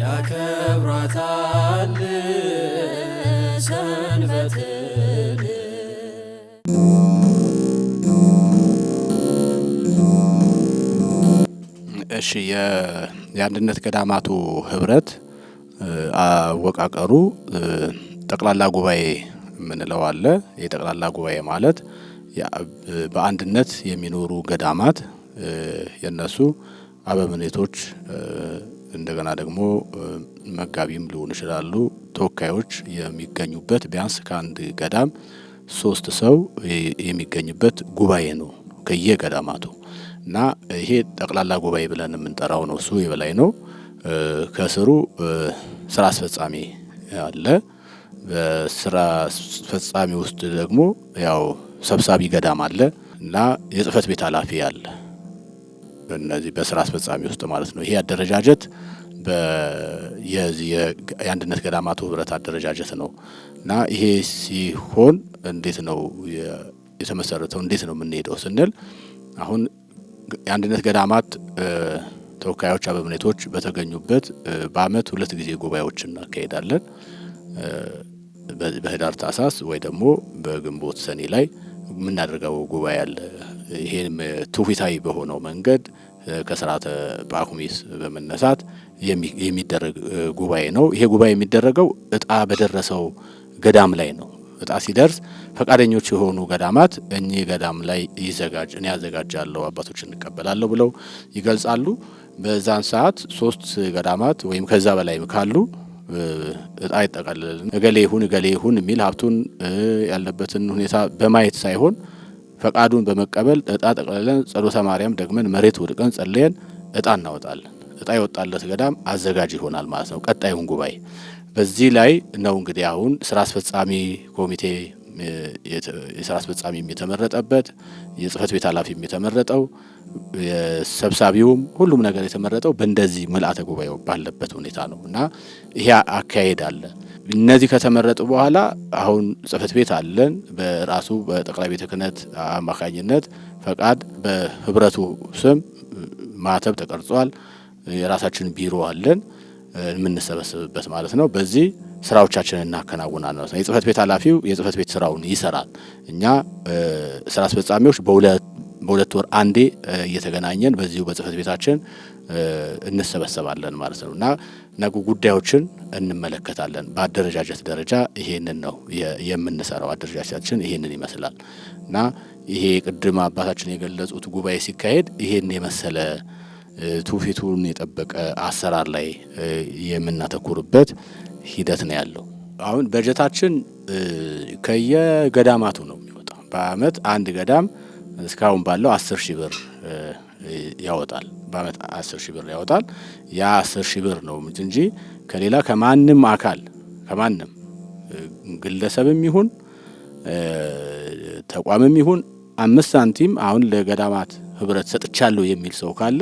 ያከብሯታል ሰንበትን። እሺ የአንድነት ገዳማቱ ህብረት አወቃቀሩ ጠቅላላ ጉባኤ የምንለው አለ። የጠቅላላ ጉባኤ ማለት በአንድነት የሚኖሩ ገዳማት የነሱ አበምኔቶች እንደገና ደግሞ መጋቢም ሊሆኑ ይችላሉ ተወካዮች የሚገኙበት ቢያንስ ከአንድ ገዳም 3 ሰው የሚገኝበት ጉባኤ ነው ከየገዳማቱ እና ይሄ ጠቅላላ ጉባኤ ብለን የምንጠራው ነው። እሱ የበላይ ነው። ከስሩ ስራ አስፈጻሚ አለ። በስራ አስፈጻሚ ውስጥ ደግሞ ያው ሰብሳቢ ገዳም አለ እና የጽህፈት ቤት ኃላፊ አለ። በእነዚህ በስራ አስፈጻሚ ውስጥ ማለት ነው። ይሄ አደረጃጀት የአንድነት ገዳማቱ ህብረት አደረጃጀት ነው እና ይሄ ሲሆን እንዴት ነው የተመሰረተው? እንዴት ነው የምንሄደው ስንል አሁን የአንድነት ገዳማት ተወካዮች አበምኔቶች በተገኙበት በአመት 2 ጊዜ ጉባኤዎችን እናካሄዳለን። በህዳር ታህሳስ ወይ ደግሞ በግንቦት ሰኔ ላይ የምናደርገው ጉባኤ አለ። ይሄም ትውፊታዊ በሆነው መንገድ ከስርዓተ ጳኩሚስ በመነሳት የሚደረግ ጉባኤ ነው። ይሄ ጉባኤ የሚደረገው እጣ በደረሰው ገዳም ላይ ነው። እጣ ሲደርስ ፈቃደኞች የሆኑ ገዳማት እኚህ ገዳም ላይ ይዘጋጅ እኔ ያዘጋጃለሁ አባቶችን እንቀበላለሁ ብለው ይገልጻሉ። በዛን ሰዓት 3 ገዳማት ወይም ከዛ በላይ ካሉ እጣ ይጠቃልላል። እገሌ ይሁን የሚል ሀብቱን ያለበትን ሁኔታ በማየት ሳይሆን ፈቃዱን በመቀበል እጣ ጠቅልለን ጸሎተ ማርያም ደግመን መሬት ወድቀን ጸልየን እጣ እናወጣለን። እጣ የወጣለት ገዳም አዘጋጅ ይሆናል ማለት ነው ቀጣዩን ጉባኤ። በዚህ ላይ ነው እንግዲህ አሁን ስራ አስፈጻሚ ኮሚቴ የስራ አስፈጻሚም የተመረጠበት የጽህፈት ቤት ኃላፊም የተመረጠው የሰብሳቢውም ሁሉም ነገር የተመረጠው በእንደዚህ ምልአተ ጉባኤው ባለበት ሁኔታ ነው እና ይሄ አካሄድ አለ። እነዚህ ከተመረጡ በኋላ አሁን ጽህፈት ቤት አለን። በራሱ በጠቅላይ ቤተ ክህነት አማካኝነት ፈቃድ በህብረቱ ስም ማተብ ተቀርጿል። የራሳችን ቢሮ አለን የምንሰበሰብበት ማለት ነው። በዚህ ስራዎቻችንን እናከናውናለን ማለት ነው። የጽህፈት ቤት ኃላፊው የጽህፈት ቤት ስራውን ይሰራል። እኛ ስራ አስፈጻሚዎች በሁለት ወር አንዴ እየተገናኘን በዚሁ በጽህፈት ቤታችን እንሰበሰባለን ማለት ነው እና ነገ ጉዳዮችን እንመለከታለን። በአደረጃጀት ደረጃ ይሄንን ነው የምንሰራው። አደረጃጀታችን ይሄንን ይመስላል እና ይሄ ቅድም አባታችን የገለጹት ጉባኤ ሲካሄድ ይሄን የመሰለ ትውፊቱን የጠበቀ አሰራር ላይ የምናተኩርበት ሂደት ነው ያለው። አሁን በጀታችን ከየገዳማቱ ነው የሚወጣው። በአመት አንድ ገዳም እስካሁን ባለው 10,000 ብር ያወጣል። በአመት 10,000 ብር ያወጣል። ያ 10,000 ብር ነው እንጂ ከሌላ ከማንም አካል ከማንም ግለሰብም ይሁን ተቋምም ይሁን 5 ሳንቲም አሁን ለገዳማት ህብረት ሰጥቻለሁ የሚል ሰው ካለ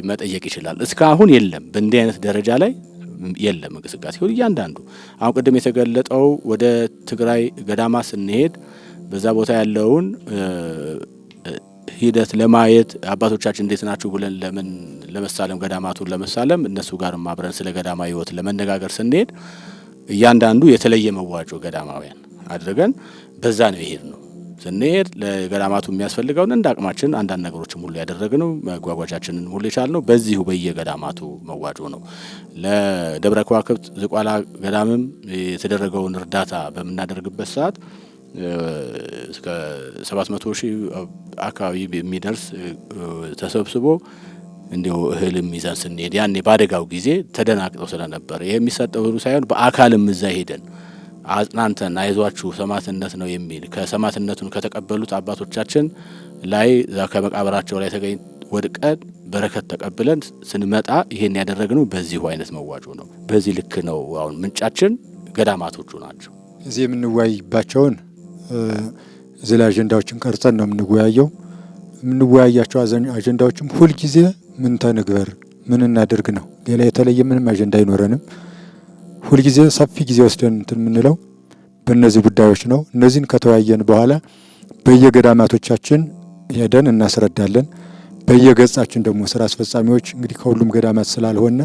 መጠየቅ ይችላል። እስካሁን የለም፣ በእንዲህ አይነት ደረጃ ላይ የለም እንቅስቃሴ። እያንዳንዱ አሁን ቅድም የተገለጠው ወደ ትግራይ ገዳማ ስንሄድ በዛ ቦታ ያለውን ሂደት ለማየት አባቶቻችን እንዴት ናቸው ብለን ለመሳለም ገዳማቱን ለመሳለም እነሱ ጋር አብረን ስለ ገዳማዊ ህይወት ለመነጋገር ስንሄድ እያንዳንዱ የተለየ መዋጮ ገዳማውያን አድርገን በዛ ነው ይሄድነው። ስንሄድ ለገዳማቱ የሚያስፈልገውን እንደ አቅማችን አንዳንድ ነገሮችን ሁሉ ያደረግነው መጓጓዣችንን ሁሉ የቻልነው በዚሁ በየገዳማቱ መዋጮ ነው። ለደብረ ከዋክብት ዝቋላ ገዳምም የተደረገውን እርዳታ በምናደርግበት ሰዓት እስከ 700,000 አካባቢ የሚደርስ ተሰብስቦ እንዲሁ እህልም ይዘን ስንሄድ ያኔ ባደጋው ጊዜ ተደናቅጠው ስለነበር ይሄ የሚሰጠው ሁሉ ሳይሆን በአካልም እዛ ሄደን አጽናንተን አይዟችሁ ሰማዕትነት ነው የሚል ከሰማዕትነቱን ከተቀበሉት አባቶቻችን ላይ ከመቃብራቸው ላይ ተገኝ ወድቀን በረከት ተቀብለን ስንመጣ ይሄን ያደረግነው በዚሁ አይነት መዋጮ ነው። በዚህ ልክ ነው። አሁን ምንጫችን ገዳማቶቹ ናቸው። እዚህ የምንወያይባቸውን እዚህ ላይ አጀንዳዎችን ቀርጸን ነው የምንወያየው። የምንወያያቸው አጀንዳዎችም ሁልጊዜ ምን ተንግበር ምን እናደርግ ነው። ሌላ የተለየ ምንም አጀንዳ አይኖረንም። ሁልጊዜ ሰፊ ጊዜ ወስደን እንትን የምንለው በእነዚህ ጉዳዮች ነው። እነዚህን ከተወያየን በኋላ በየገዳማቶቻችን ሄደን እናስረዳለን። በየገጻችን ደግሞ ስራ አስፈጻሚዎች እንግዲህ ከሁሉም ገዳማት ስላልሆነ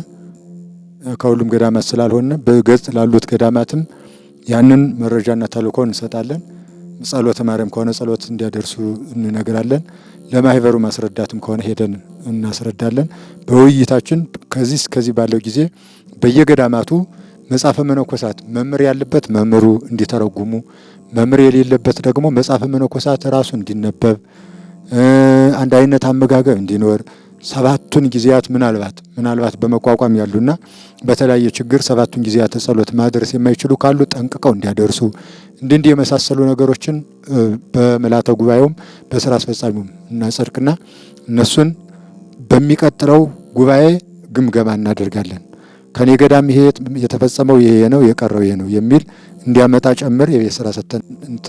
ከሁሉም ገዳማት ስላልሆነ በገጽ ላሉት ገዳማትም ያንን መረጃና ተልእኮ እንሰጣለን። ጸሎተ ማርያም ከሆነ ጸሎት እንዲያደርሱ እንነግራለን። ለማህበሩ ማስረዳትም ከሆነ ሄደን እናስረዳለን። በውይይታችን ከዚህ እስከዚህ ባለው ጊዜ በየገዳማቱ መጽሐፈ መነኮሳት መምህር ያለበት መምህሩ እንዲተረጉሙ፣ መምህር የሌለበት ደግሞ መጽሐፈ መነኮሳት ራሱ እንዲነበብ፣ አንድ አይነት አመጋገብ እንዲኖር፣ ሰባቱን ጊዜያት ምናልባት በመቋቋም ያሉና በተለያየ ችግር ሰባቱን ጊዜያት ጸሎት ማድረስ የማይችሉ ካሉ ጠንቅቀው እንዲያደርሱ እንዲህ የመሳሰሉ ነገሮችን በመላተ ጉባኤውም በስራ አስፈጻሚውም እናጸድቅና እነሱን በሚቀጥለው ጉባኤ ግምገማ እናደርጋለን። ከኔ ገዳም ይሄ የተፈጸመው ይሄ ነው የቀረው ይሄ ነው የሚል እንዲያመጣ ጨምር የቤት ስራ ሰጥተን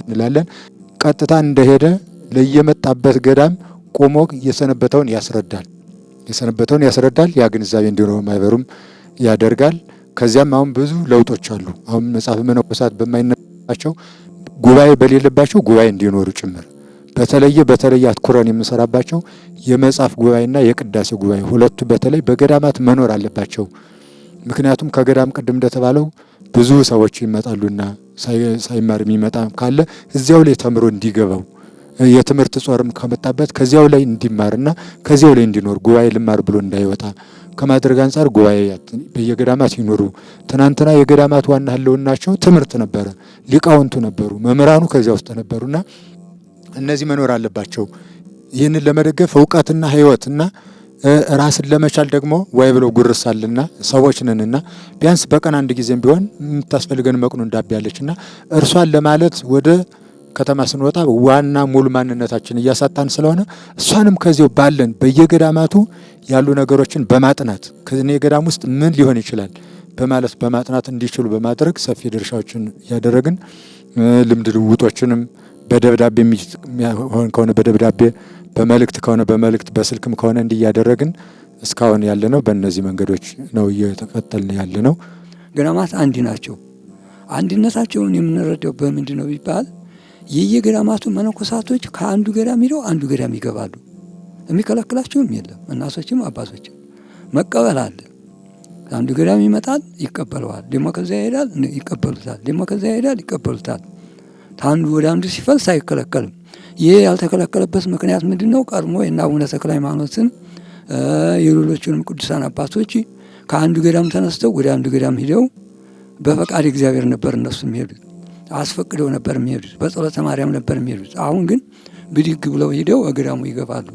እንላለን። ቀጥታ እንደሄደ ለየመጣበት ገዳም ቆሞ የሰነበተውን ያስረዳል። ያ ግንዛቤ እንዲኖረው ማህበሩም ያደርጋል። ከዚያም አሁን ብዙ ለውጦች አሉ። አሁን መጽሐፈ መነኮሳት በማይነባቸው ጉባኤ በሌለባቸው ጉባኤ እንዲኖሩ ጭምር በተለየ አትኩረን የምንሰራባቸው የመጽሐፍ ጉባኤና የቅዳሴ ጉባኤ ሁለቱ በተለይ በገዳማት መኖር አለባቸው። ምክንያቱም ከገዳም ቅድም እንደተባለው ብዙ ሰዎች ይመጣሉና ሳይማር የሚመጣ ካለ እዚያው ላይ ተምሮ እንዲገባው የትምህርት ጾርም ከመጣበት ከዚያው ላይ እንዲማርና ከዚያው ላይ እንዲኖር ጉባኤ ልማር ብሎ እንዳይወጣ ከማድረግ አንጻር ጉባኤ በየገዳማት ይኖሩ። ትናንትና የገዳማት ዋና ህልውናቸው ትምህርት ነበረ። ሊቃውንቱ ነበሩ፣ መምህራኑ ከዚያ ውስጥ ነበሩና እነዚህ መኖር አለባቸው። ይህንን ለመደገፍ እውቀትና ህይወትና ራስን ለመቻል ደግሞ ወይ ብሎ ጉርሳልና ሰዎች ነንና ቢያንስ በቀን አንድ ጊዜም ቢሆን የምታስፈልገን መቅኑ እንዳብያለችና እርሷን ለማለት ወደ ከተማ ስንወጣ ዋና ሙሉ ማንነታችን እያሳጣን ስለሆነ እሷንም ከዚያው ባለን በየገዳማቱ ያሉ ነገሮችን በማጥናት ከኔ ገዳም ውስጥ ምን ሊሆን ይችላል በማለት በማጥናት እንዲችሉ በማድረግ ሰፊ ድርሻዎችን ያደረግን ልምድ ልውጦችንም በደብዳቤ የሚሆን ከሆነ በደብዳቤ በመልእክት ከሆነ በመልእክት በስልክም ከሆነ እንዲያደረግን እስካሁን ያለነው በእነዚህ መንገዶች ነው እየተከተልን ያለነው። ገዳማት አንድ ናቸው። አንድነታቸውን የምንረዳው በምንድን ነው ቢባል የየገዳማቱ መነኮሳቶች ከአንዱ ገዳም ሄደው አንዱ ገዳም ይገባሉ። የሚከለክላቸውም የለም። እናቶችም አባቶችም መቀበል አለ። አንዱ ገዳም ይመጣል፣ ይቀበለዋል። ደግሞ ከዚያ ይሄዳል፣ ይቀበሉታል። ደግሞ ከዚያ ይሄዳል፣ ይቀበሉታል። ታንዱ ወደ አንዱ ሲፈልስ አይከለከልም። ይሄ ያልተከለከለበት ምክንያት ምንድነው? ቀድሞ የእነ አቡነ ተክለ ሃይማኖትን የሌሎቹንም ቅዱሳን አባቶች ከአንዱ ገዳም ተነስተው ወደ አንዱ ገዳም ሄደው በፈቃድ እግዚአብሔር ነበር እነሱ የሚሄዱት፣ አስፈቅደው ነበር የሚሄዱት፣ በጸሎተ ማርያም ነበር የሚሄዱት። አሁን ግን ብድግ ብለው ሄደው ገዳሙ ይገባሉ።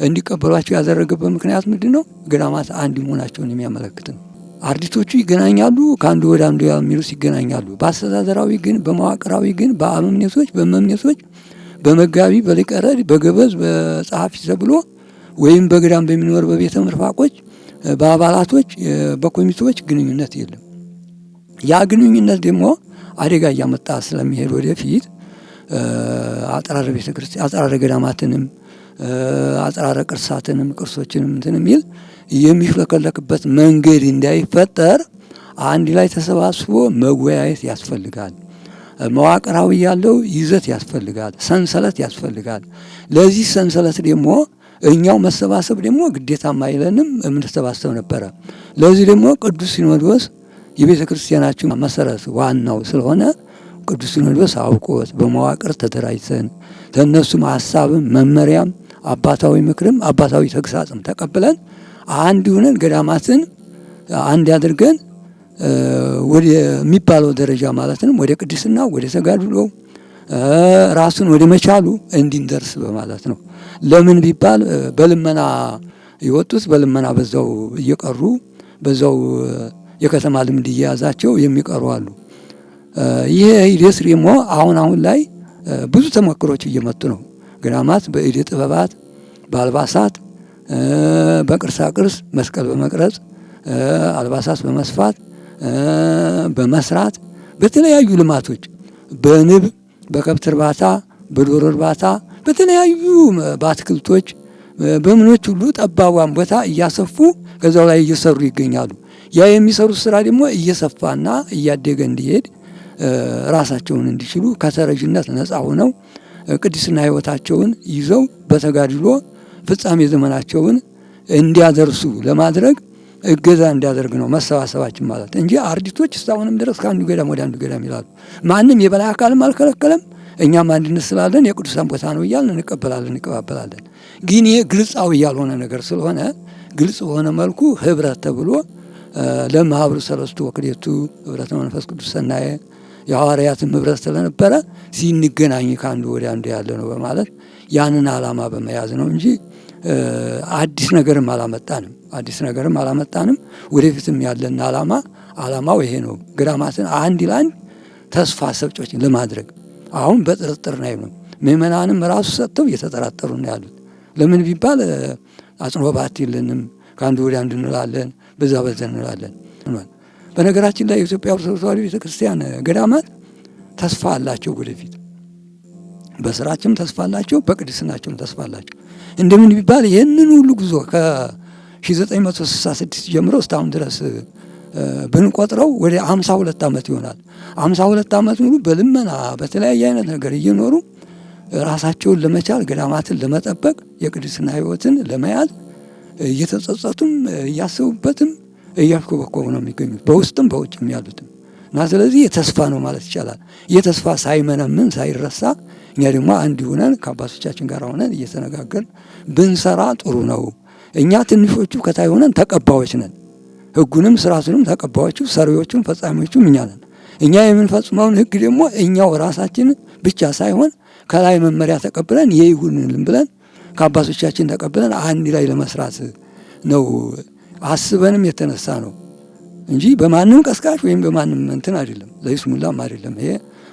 እንዲቀበሏቸው ያደረገበት ምክንያት ምንድነው? ገዳማት አንድ መሆናቸውን የሚያመለክት ነው። አርዲቶቹ ይገናኛሉ፣ ከአንዱ ወደ አንዱ የሚሉት ይገናኛሉ። በአስተዳደራዊ ግን በመዋቅራዊ ግን በአመምኔቶች በመምኔቶች በመጋቢ በሊቀረድ በገበዝ በጸሐፊ ተብሎ ወይም በገዳም በሚኖር በቤተ ምርፋቆች በአባላቶች በኮሚቴዎች ግንኙነት የለም። ያ ግንኙነት ደግሞ አደጋ እያመጣ ስለሚሄድ ወደፊት አጥራረ ቤተ ክርስቲያን አጥራረ ገዳማትንም አጥራረ ቅርሳትንም ቅርሶችንም እንትን የሚል የሚፍለከለክበት መንገድ እንዳይፈጠር አንድ ላይ ተሰባስቦ መወያየት ያስፈልጋል። መዋቅራዊ ያለው ይዘት ያስፈልጋል፣ ሰንሰለት ያስፈልጋል። ለዚህ ሰንሰለት ደግሞ እኛው መሰባሰብ ደግሞ ግዴታም አይለንም፣ የምንሰባሰብ ነበረ። ለዚህ ደግሞ ቅዱስ ሲኖዶስ የቤተ ክርስቲያናችን መሰረት ዋናው ስለሆነ ቅዱስ ሲኖዶስ አውቆት በመዋቅር ተደራጅተን ተነሱም ሐሳብም መመሪያም አባታዊ ምክርም አባታዊ ተግሳጽም ተቀብለን አንድ ሆነን ገዳማትን አንድ አድርገን ወደ የሚባለው ደረጃ ማለትም ወደ ቅድስና ወደ ተጋድሎ ራሱን ወደ መቻሉ እንዲንደርስ በማለት ነው። ለምን ቢባል በልመና የወጡት በልመና በዛው እየቀሩ በዛው የከተማ ልምድ እየያዛቸው የሚቀሩ አሉ። ይሄ ሂደት ደግሞ አሁን ላይ ብዙ ተሞክሮች እየመጡ ነው። ገዳማት በእደ ጥበባት በአልባሳት በቅርሳ ቅርስ መስቀል በመቅረጽ አልባሳት በመስፋት በመስራት በተለያዩ ልማቶች በንብ በከብት እርባታ በዶሮ እርባታ በተለያዩ በአትክልቶች በምኖች ሁሉ ጠባቧን ቦታ እያሰፉ ከዛው ላይ እየሰሩ ይገኛሉ። ያ የሚሰሩት ስራ ደግሞ እየሰፋና እያደገ እንዲሄድ ራሳቸውን እንዲችሉ ከተረጅነት ነፃ ሆነው ቅድስና ሕይወታቸውን ይዘው በተጋድሎ ፍጻሜ ዘመናቸውን እንዲያደርሱ ለማድረግ እገዛ እንዲያደርግ ነው መሰባሰባችን ማለት እንጂ አርዲቶች እስካሁንም ድረስ ከአንዱ ገዳም ወደ አንዱ ገዳም ይላሉ። ማንም የበላይ አካልም አልከለከለም። እኛም አንድነት ስላለን የቅዱሳን ቦታ ነው እያልን እንቀበላለን። ግን ይሄ ግልጻዊ ያልሆነ ነገር ስለሆነ ግልጽ በሆነ መልኩ ህብረት ተብሎ ለማህበሩ ሰለስቱ ወክሌቱ ህብረት መንፈስ ቅዱስ ሰናየ የሐዋርያትም ህብረት ስለነበረ ሲንገናኝ ከአንዱ ወደ አንዱ ያለ ነው በማለት ያንን ዓላማ በመያዝ ነው እንጂ አዲስ ነገርም አላመጣንም። ወደፊትም ያለን ዓላማው ይሄ ነው። ገዳማትን አንድ ለአንድ ተስፋ ሰጪዎች ለማድረግ አሁን በጥርጥር ነው። ምእመናንም ራሱ ሰጥተው እየተጠራጠሩ ነው ያሉት። ለምን ቢባል አጽንዖ ባት የለንም፣ ከአንዱ ወደ አንዱ እንላለን፣ በዛ እንላለን። በነገራችን ላይ የኢትዮጵያ ኦርቶዶክስ ተዋሕዶ ቤተክርስቲያን ገዳማት ተስፋ አላቸው። ወደፊት በስራቸውም ተስፋ አላቸው፣ በቅድስናቸውም ተስፋ አላቸው። እንደምን ቢባል ይህንን ሁሉ ጉዞ ከ1966 ጀምሮ እስካሁን ድረስ ብንቆጥረው ወደ 52 ዓመት ይሆናል። 52 ዓመት ሙሉ በልመና በተለያየ አይነት ነገር እየኖሩ ራሳቸውን ለመቻል ገዳማትን ለመጠበቅ የቅድስና ሕይወትን ለመያዝ እየተጸጸቱም እያሰቡበትም እያሽኮበኮቡ ነው የሚገኙት በውስጥም በውጭም ያሉትም እና ስለዚህ የተስፋ ነው ማለት ይቻላል። የተስፋ ሳይመነምን ሳይረሳ እኛ ደግሞ አንድ ሆነን ከአባቶቻችን ጋር ሆነን እየተነጋገርን ብንሰራ ጥሩ ነው። እኛ ትንሾቹ ከታይ ሆነን ተቀባዮች ነን። ሕጉንም ስርዓቱንም ተቀባዮቹ፣ ሰሪዎቹም ፈጻሚዎቹም እኛ ነን። እኛ የምንፈጽመውን ሕግ ደግሞ እኛው ራሳችን ብቻ ሳይሆን ከላይ መመሪያ ተቀብለን ይሁንልን ብለን ከአባቶቻችን ተቀብለን አንድ ላይ ለመስራት ነው አስበንም የተነሳ ነው እንጂ በማንም ቀስቃሽ ወይም በማንም እንትን አይደለም፣ ለይስሙላም አይደለም። ይሄ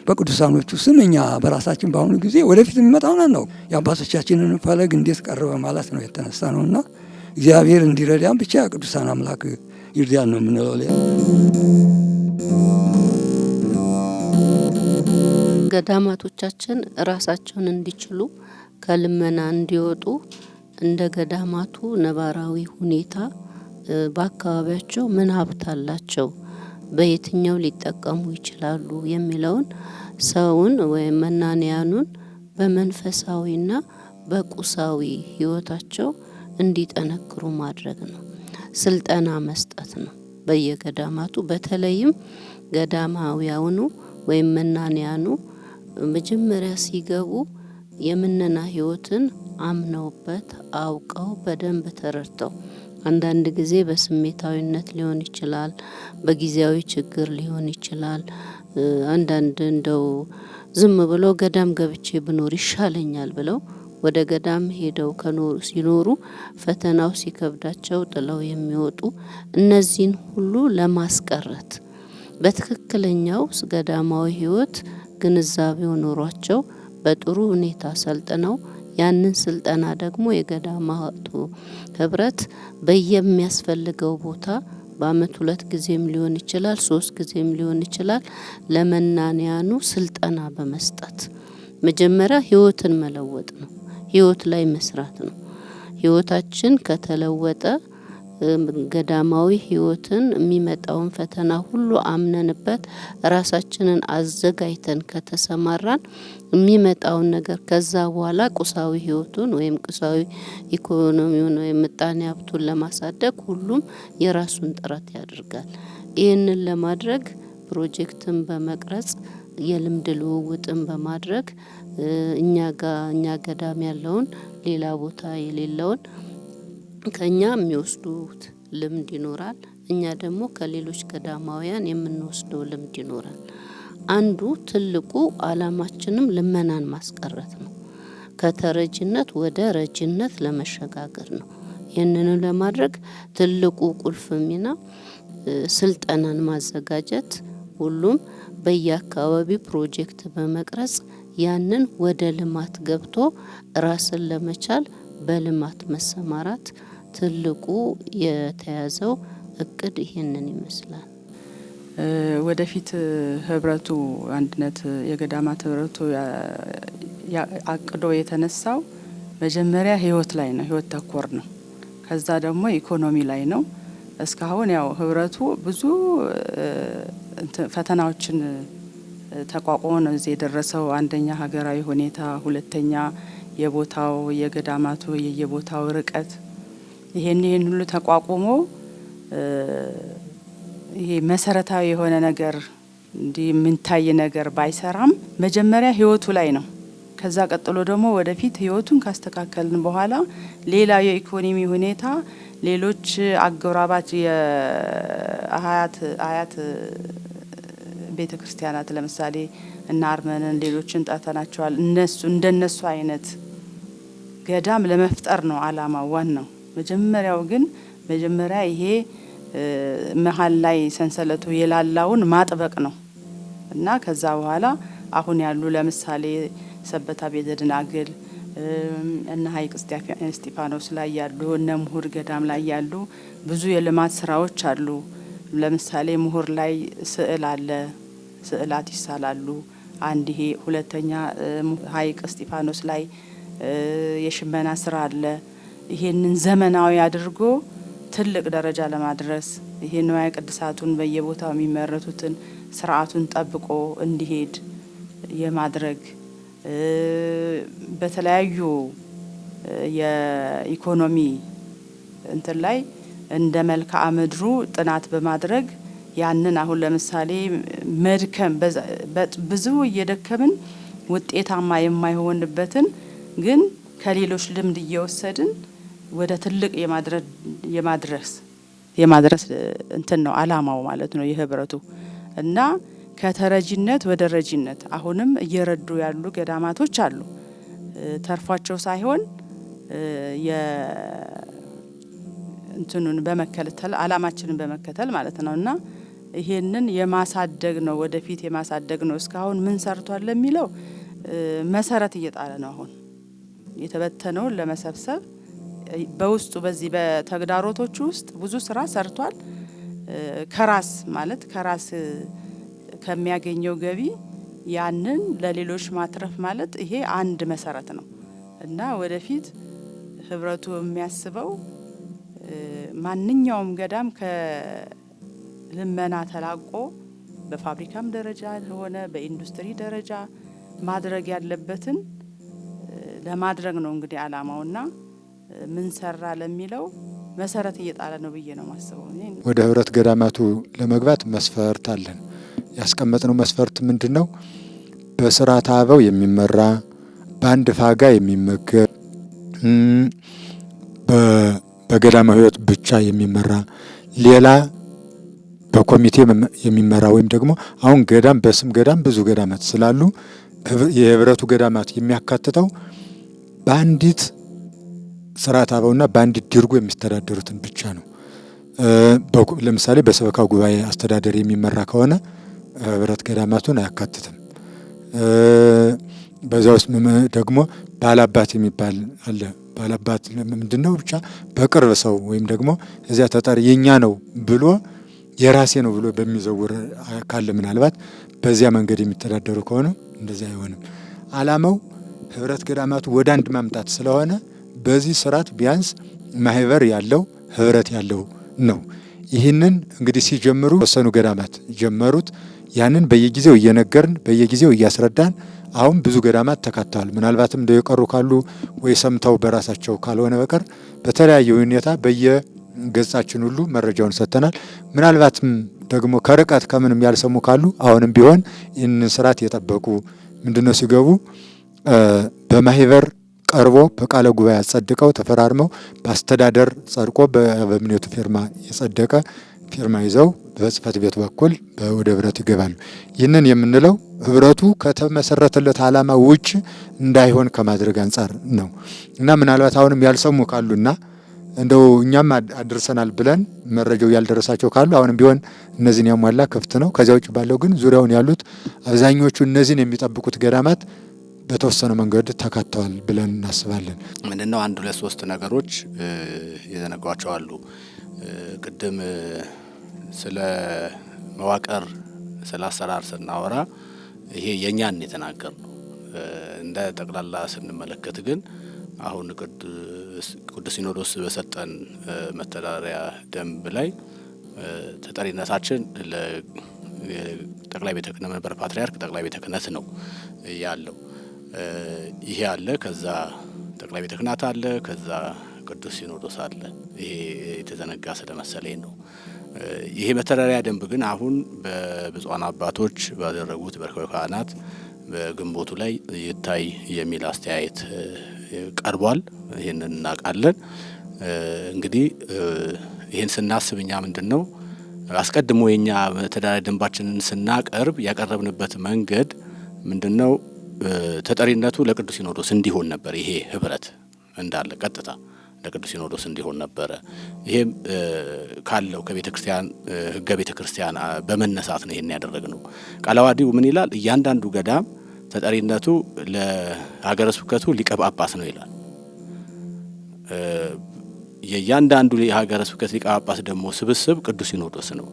በቅዱሳኖቹ ስም እኛ በራሳችን በአሁኑ ጊዜ ወደፊት የሚመጣውን ነው የአባቶቻችንን ፈለግ እንዴት ቀረበ ማለት ነው የተነሳ ነውና እግዚአብሔር እንዲረዳን ብቻ ቅዱሳን አምላክ ይርዳን ነው የምንለው። ገዳማቶቻችን ራሳቸውን እንዲችሉ ከልመና እንዲወጡ እንደ ገዳማቱ ነባራዊ ሁኔታ በአካባቢያቸው ምን ሀብት አላቸው፣ በየትኛው ሊጠቀሙ ይችላሉ የሚለውን ሰውን ወይም መናንያኑን በመንፈሳዊና በቁሳዊ ሕይወታቸው እንዲጠነክሩ ማድረግ ነው። ስልጠና መስጠት ነው በየገዳማቱ። በተለይም ገዳማውያኑ ወይም መናንያኑ መጀመሪያ ሲገቡ የምነና ሕይወትን አምነውበት አውቀው በደንብ ተረድተው፣ አንዳንድ ጊዜ በስሜታዊነት ሊሆን ይችላል፣ በጊዜያዊ ችግር ሊሆን ይችላል። አንዳንድ እንደው ዝም ብሎ ገዳም ገብቼ ብኖር ይሻለኛል ብለው ወደ ገዳም ሄደው ሲኖሩ ፈተናው ሲከብዳቸው ጥለው የሚወጡ እነዚህን ሁሉ ለማስቀረት በትክክለኛው ገዳማዊ ሕይወት ግንዛቤው ኖሯቸው በጥሩ ሁኔታ ሰልጥነው ያንን ስልጠና ደግሞ የገዳማቱ ህብረት በየሚያስፈልገው ቦታ በአመት 2 ጊዜም ሊሆን ይችላል፣ 3 ጊዜም ሊሆን ይችላል ለመናንያኑ ስልጠና በመስጠት መጀመሪያ ሕይወትን መለወጥ ነው። ሕይወት ላይ መስራት ነው። ሕይወታችን ከተለወጠ ገዳማዊ ሕይወትን የሚመጣውን ፈተና ሁሉ አምነንበት ራሳችንን አዘጋጅተን ከተሰማራን የሚመጣውን ነገር ከዛ በኋላ ቁሳዊ ሕይወቱን ወይም ቁሳዊ ኢኮኖሚውን ወይም ምጣኔ ሀብቱን ለማሳደግ ሁሉም የራሱን ጥረት ያደርጋል። ይህንን ለማድረግ ፕሮጀክትን በመቅረጽ የልምድ ልውውጥን በማድረግ እኛ ገዳም ያለውን ሌላ ቦታ የሌለውን ከኛ የሚወስዱት ልምድ ይኖራል። እኛ ደግሞ ከሌሎች ገዳማውያን የምንወስደው ልምድ ይኖራል። አንዱ ትልቁ ዓላማችንም ልመናን ማስቀረት ነው። ከተረጅነት ወደ ረጅነት ለመሸጋገር ነው። ይህንን ለማድረግ ትልቁ ቁልፍ ሚና ስልጠናን ማዘጋጀት፣ ሁሉም በየአካባቢው ፕሮጀክት በመቅረጽ ያንን ወደ ልማት ገብቶ ራስን ለመቻል በልማት መሰማራት ትልቁ የተያዘው እቅድ ይሄንን ይመስላል። ወደፊት ህብረቱ አንድነት የገዳማት ህብረቱ አቅዶ የተነሳው መጀመሪያ ህይወት ላይ ነው፣ ህይወት ተኮር ነው። ከዛ ደግሞ ኢኮኖሚ ላይ ነው። እስካሁን ያው ህብረቱ ብዙ ፈተናዎችን ተቋቁሞ ነው እዚህ የደረሰው። አንደኛ ሀገራዊ ሁኔታ፣ ሁለተኛ የቦታው የገዳማቱ የየቦታው ርቀት፣ ይሄን ሁሉ ተቋቁሞ ይሄ መሰረታዊ የሆነ ነገር እንዲህ የምንታይ ነገር ባይሰራም መጀመሪያ ህይወቱ ላይ ነው። ከዛ ቀጥሎ ደግሞ ወደፊት ህይወቱን ካስተካከልን በኋላ ሌላ የኢኮኖሚ ሁኔታ ሌሎች አጎራባች የአያት ቤተክርስቲያናት ለምሳሌ እና አርመንን ሌሎችን ጠርተናቸዋል። እነሱ እንደነሱ አይነት ገዳም ለመፍጠር ነው አላማው ዋናው። መጀመሪያ ይሄ መሀል ላይ ሰንሰለቱ የላላውን ማጥበቅ ነው እና ከዛ በኋላ አሁን ያሉ ለምሳሌ ሰበታ ቤተ ደናግል እና ሀይቅ እስጢፋኖስ ላይ ያሉ እነ ምሁር ገዳም ላይ ያሉ ብዙ የልማት ስራዎች አሉ። ለምሳሌ ምሁር ላይ ስዕል አለ፣ ስዕላት ይሳላሉ። አንድ ይሄ ሁለተኛ ሀይቅ እስጢፋኖስ ላይ የሽመና ስራ አለ። ይሄንን ዘመናዊ አድርጎ ትልቅ ደረጃ ለማድረስ ይሄ ንዋየ ቅድሳቱን በየቦታው የሚመረቱትን ስርዓቱን ጠብቆ እንዲሄድ የማድረግ በተለያዩ የኢኮኖሚ እንትን ላይ እንደ መልክዓ ምድሩ ጥናት በማድረግ ያንን አሁን ለምሳሌ መድከም ብዙ እየደከምን ውጤታማ የማይሆንበትን ግን ከሌሎች ልምድ እየወሰድን ወደ ትልቅ የማድረስ እንትን ነው አላማው ማለት ነው የህብረቱ እና ከተረጂነት ወደ ረጂነት አሁንም እየረዱ ያሉ ገዳማቶች አሉ። ተርፏቸው ሳይሆን እንትኑን በመከተል አላማችንን በመከተል ማለት ነውና ይሄንን የማሳደግ ነው ወደፊት የማሳደግ ነው። እስካሁን ምን ሰርቷል ለሚለው መሰረት እየጣለ ነው። አሁን የተበተነውን ለመሰብሰብ በውስጡ በዚህ በተግዳሮቶቹ ውስጥ ብዙ ስራ ሰርቷል። ከራስ ከሚያገኘው ገቢ ያንን ለሌሎች ማትረፍ ማለት ይሄ አንድ መሰረት ነው እና ወደፊት ህብረቱ የሚያስበው ማንኛውም ገዳም ከልመና ተላቆ በፋብሪካም ደረጃ ሆነ በኢንዱስትሪ ደረጃ ማድረግ ያለበትን ለማድረግ ነው እንግዲህ አላማውና ምን ሰራ ለሚለው መሰረት እየጣለ ነው ብዬ ነው ማስበው። ወደ ህብረት ገዳማቱ ለመግባት መስፈርት አለን። ያስቀመጥነው መስፈርት ምንድነው? በስርዓተ አበው የሚመራ በአንድ ፋጋ የሚመገብ በገዳማዊ ህይወት ብቻ የሚመራ ሌላ በኮሚቴ የሚመራ ወይም ደግሞ አሁን ገዳም በስም ገዳም ብዙ ገዳማት ስላሉ የህብረቱ ገዳማት የሚያካትተው በአንዲት ስርዓተ አበውና በአንዲት ድርጎ የሚስተዳደሩትን ብቻ ነው። ለምሳሌ በሰበካ ጉባኤ አስተዳደር የሚመራ ከሆነ ህብረት ገዳማቱን አያካትትም። በዛ ውስጥ ደግሞ ባላባት የሚባል አለ። ባላባት ምንድነው? ብቻ በቅርብ ሰው ወይም ደግሞ እዚያ ተጠሪ የኛ ነው ብሎ የራሴ ነው ብሎ በሚዘውር ካለ ምናልባት በዚያ መንገድ የሚተዳደሩ ከሆነ እንደዚያ አይሆንም። አላማው ህብረት ገዳማቱ ወደ አንድ ማምጣት ስለሆነ በዚህ ስርዓት ቢያንስ ማህበር ያለው ህብረት ያለው ነው። ይህንን እንግዲህ ሲጀምሩ ወሰኑ ገዳማት ጀመሩት። ያንን በየጊዜው እየነገርን በየጊዜው እያስረዳን አሁን ብዙ ገዳማት ተካተዋል። ምናልባትም እንደው የቀሩ ካሉ ወይ ሰምተው በራሳቸው ካልሆነ በቀር በተለያየ ሁኔታ በየገጻችን ሁሉ መረጃውን ሰጥተናል። ምናልባትም ደግሞ ከርቀት ከምንም ያልሰሙ ካሉ አሁንም ቢሆን ይህንን ስርዓት የጠበቁ ምንድነው ሲገቡ በማህበር ቀርቦ በቃለ ጉባኤ አጸድቀው ተፈራርመው በአስተዳደር ጸድቆ በእምነቱ ፊርማ የጸደቀ ፊርማ ይዘው በጽሕፈት ቤት በኩል ወደ ህብረት ይገባሉ። ይህንን የምንለው ህብረቱ ከተመሰረተለት ዓላማ ውጭ እንዳይሆን ከማድረግ አንጻር ነው እና ምናልባት አሁንም ያልሰሙ ካሉና እንደው እኛም አድርሰናል ብለን መረጃው ያልደረሳቸው ካሉ አሁንም ቢሆን እነዚህን ያሟላ ክፍት ነው። ከዚያ ውጭ ባለው ግን ዙሪያውን ያሉት አብዛኞቹ እነዚህን የሚጠብቁት ገዳማት በተወሰነ መንገድ ተካተዋል ብለን እናስባለን። ምንድነው 1 2 3 ነገሮች የዘነጓቸው አሉ። ቅድም ስለ መዋቅር ስለ አሰራር ስናወራ ይሄ የኛን የተናገር ነው። እንደ ጠቅላላ ስንመለከት ግን አሁን ቅዱስ ሲኖዶስ በሰጠን መተዳደሪያ ደንብ ላይ ተጠሪነታችን ለጠቅላይ ቤተ ክህነት መንበረ ፓትርያርክ ጠቅላይ ቤተ ክህነት ነው ያለው። ይሄ አለ። ከዛ ጠቅላይ ቤተ ክህነት አለ። ከዛ ቅዱስ ሲኖዶስ አለ። ይሄ የተዘነጋ ስለመሰለኝ ነው። ይሄ መተዳደሪያ ደንብ ግን አሁን በብፁዓን አባቶች ባደረጉት በርክበ ካህናት በግንቦቱ ላይ ይታይ የሚል አስተያየት ቀርቧል። ይሄንን እናውቃለን። እንግዲህ ይሄን ስናስብ እኛ ምንድነው አስቀድሞ የኛ መተዳደሪያ ደንባችንን ስናቀርብ ያቀረብንበት መንገድ ምንድነው ተጠሪነቱ ለቅዱስ ሲኖዶስ እንዲሆን ነበር። ይሄ ህብረት እንዳለ ቀጥታ ለቅዱስ ሲኖዶስ እንዲሆን ነበረ። ይሄም ካለው ከቤተ ክርስቲያን ህገ ቤተ ክርስቲያን በመነሳት ነው ይሄን ያደረግነው። ቃለ ዓዋዲው ምን ይላል? እያንዳንዱ ገዳም ተጠሪነቱ ለሀገረ ስብከቱ ሊቀ ጳጳስ ነው ይላል። የእያንዳንዱ የሀገረ ስብከት ሊቀ ጳጳስ ደግሞ ስብስብ ቅዱስ ሲኖዶስ ነው።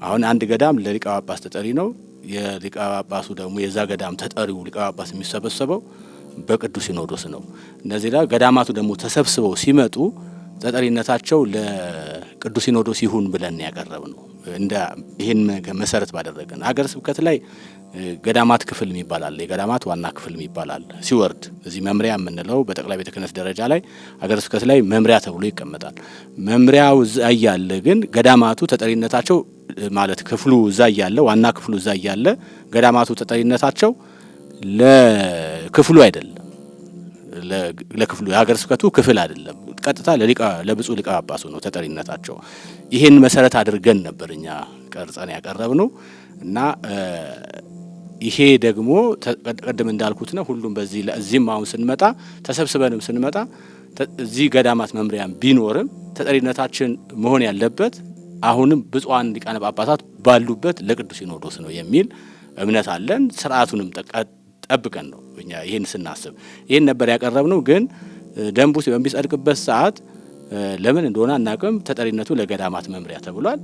አሁን አንድ ገዳም ለሊቀ ጳጳስ ተጠሪ ነው። የሊቀ ጳጳሱ ደግሞ የዛ ገዳም ተጠሪው ሊቀ ጳጳስ የሚሰበሰበው በቅዱስ ሲኖዶስ ነው። እነዚህ ላይ ገዳማቱ ደግሞ ተሰብስበው ሲመጡ ተጠሪነታቸው ለቅዱስ ሲኖዶስ ይሁን ብለን ያቀረብ ነው። እንደ ይሄን መሰረት ባደረገን ሀገረ ስብከት ላይ ገዳማት ክፍል የሚባል አለ። የገዳማት ዋና ክፍል የሚባል አለ። ሲወርድ እዚህ መምሪያ የምንለው በጠቅላይ ቤተ ክህነት ደረጃ ላይ ሀገረ ስብከት ላይ መምሪያ ተብሎ ይቀመጣል። መምሪያው እዛ እያለ ግን ገዳማቱ ተጠሪነታቸው ማለት ክፍሉ እዛ እያለ ዋና ክፍሉ እዛ እያለ ገዳማቱ ተጠሪነታቸው ለክፍሉ አይደለም፣ ለክፍሉ የሀገረ ስብከቱ ክፍል አይደለም። ቀጥታ ለብፁዕ ሊቀ ጳጳሱ ነው ተጠሪነታቸው። ይሄን መሰረት አድርገን ነበር እኛ ቀርጸን ያቀረብነው እና ይሄ ደግሞ ቀደም እንዳልኩት ነው። ሁሉም በዚህ ለዚህም አሁን ስንመጣ ተሰብስበንም ስንመጣ እዚህ ገዳማት መምሪያም ቢኖርም ተጠሪነታችን መሆን ያለበት አሁንም ብፁዓን ሊቃነ ጳጳሳት ባሉበት ለቅዱስ ሲኖዶስ ነው የሚል እምነት አለን። ስርዓቱንም ጠብቀን ነው እኛ ይሄን ስናስብ ይሄን ነበር ያቀረብነው። ግን ደንቡ በሚጸድቅበት ሰዓት ለምን እንደሆነ አናውቅም፣ ተጠሪነቱ ለገዳማት መምሪያ ተብሏል።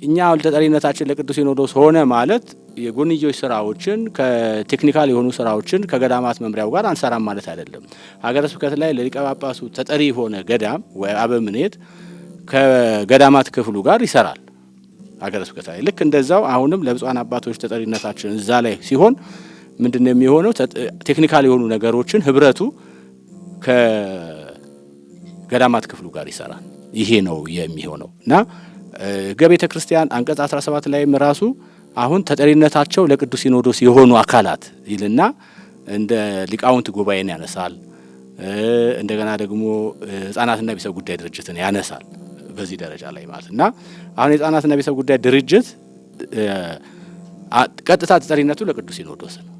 እኛ ተጠሪነታችን ለቅዱስ ሲኖዶስ ሆነ ማለት የጎንዮሽ ስራዎችን ከቴክኒካል የሆኑ ስራዎችን ከገዳማት መምሪያው ጋር አንሰራም ማለት አይደለም። ሀገረ ስብከት ላይ ለሊቀ ጳጳሱ ተጠሪ ሆነ ገዳም ወይ አበምኔት ከገዳማት ክፍሉ ጋር ይሰራል ሀገረ ስብከት ላይ። ልክ እንደዛው አሁንም ለብፁዓን አባቶች ተጠሪነታችን እዛ ላይ ሲሆን ምንድነው የሚሆነው? ቴክኒካል የሆኑ ነገሮችን ህብረቱ ከገዳማት ክፍሉ ጋር ይሰራል። ይሄ ነው የሚሆነው እና ሕገ ቤተ ክርስቲያን አንቀጽ 17 ላይም ራሱ አሁን ተጠሪነታቸው ለቅዱስ ሲኖዶስ የሆኑ አካላት ይልና እንደ ሊቃውንት ጉባኤን ያነሳል። እንደገና ደግሞ ህጻናትና ቤተሰብ ጉዳይ ድርጅትን ያነሳል በዚህ ደረጃ ላይ ማለት እና አሁን የህጻናትና ቤተሰብ ጉዳይ ድርጅት ቀጥታ ተጠሪነቱ ለቅዱስ ሲኖዶስ ነው።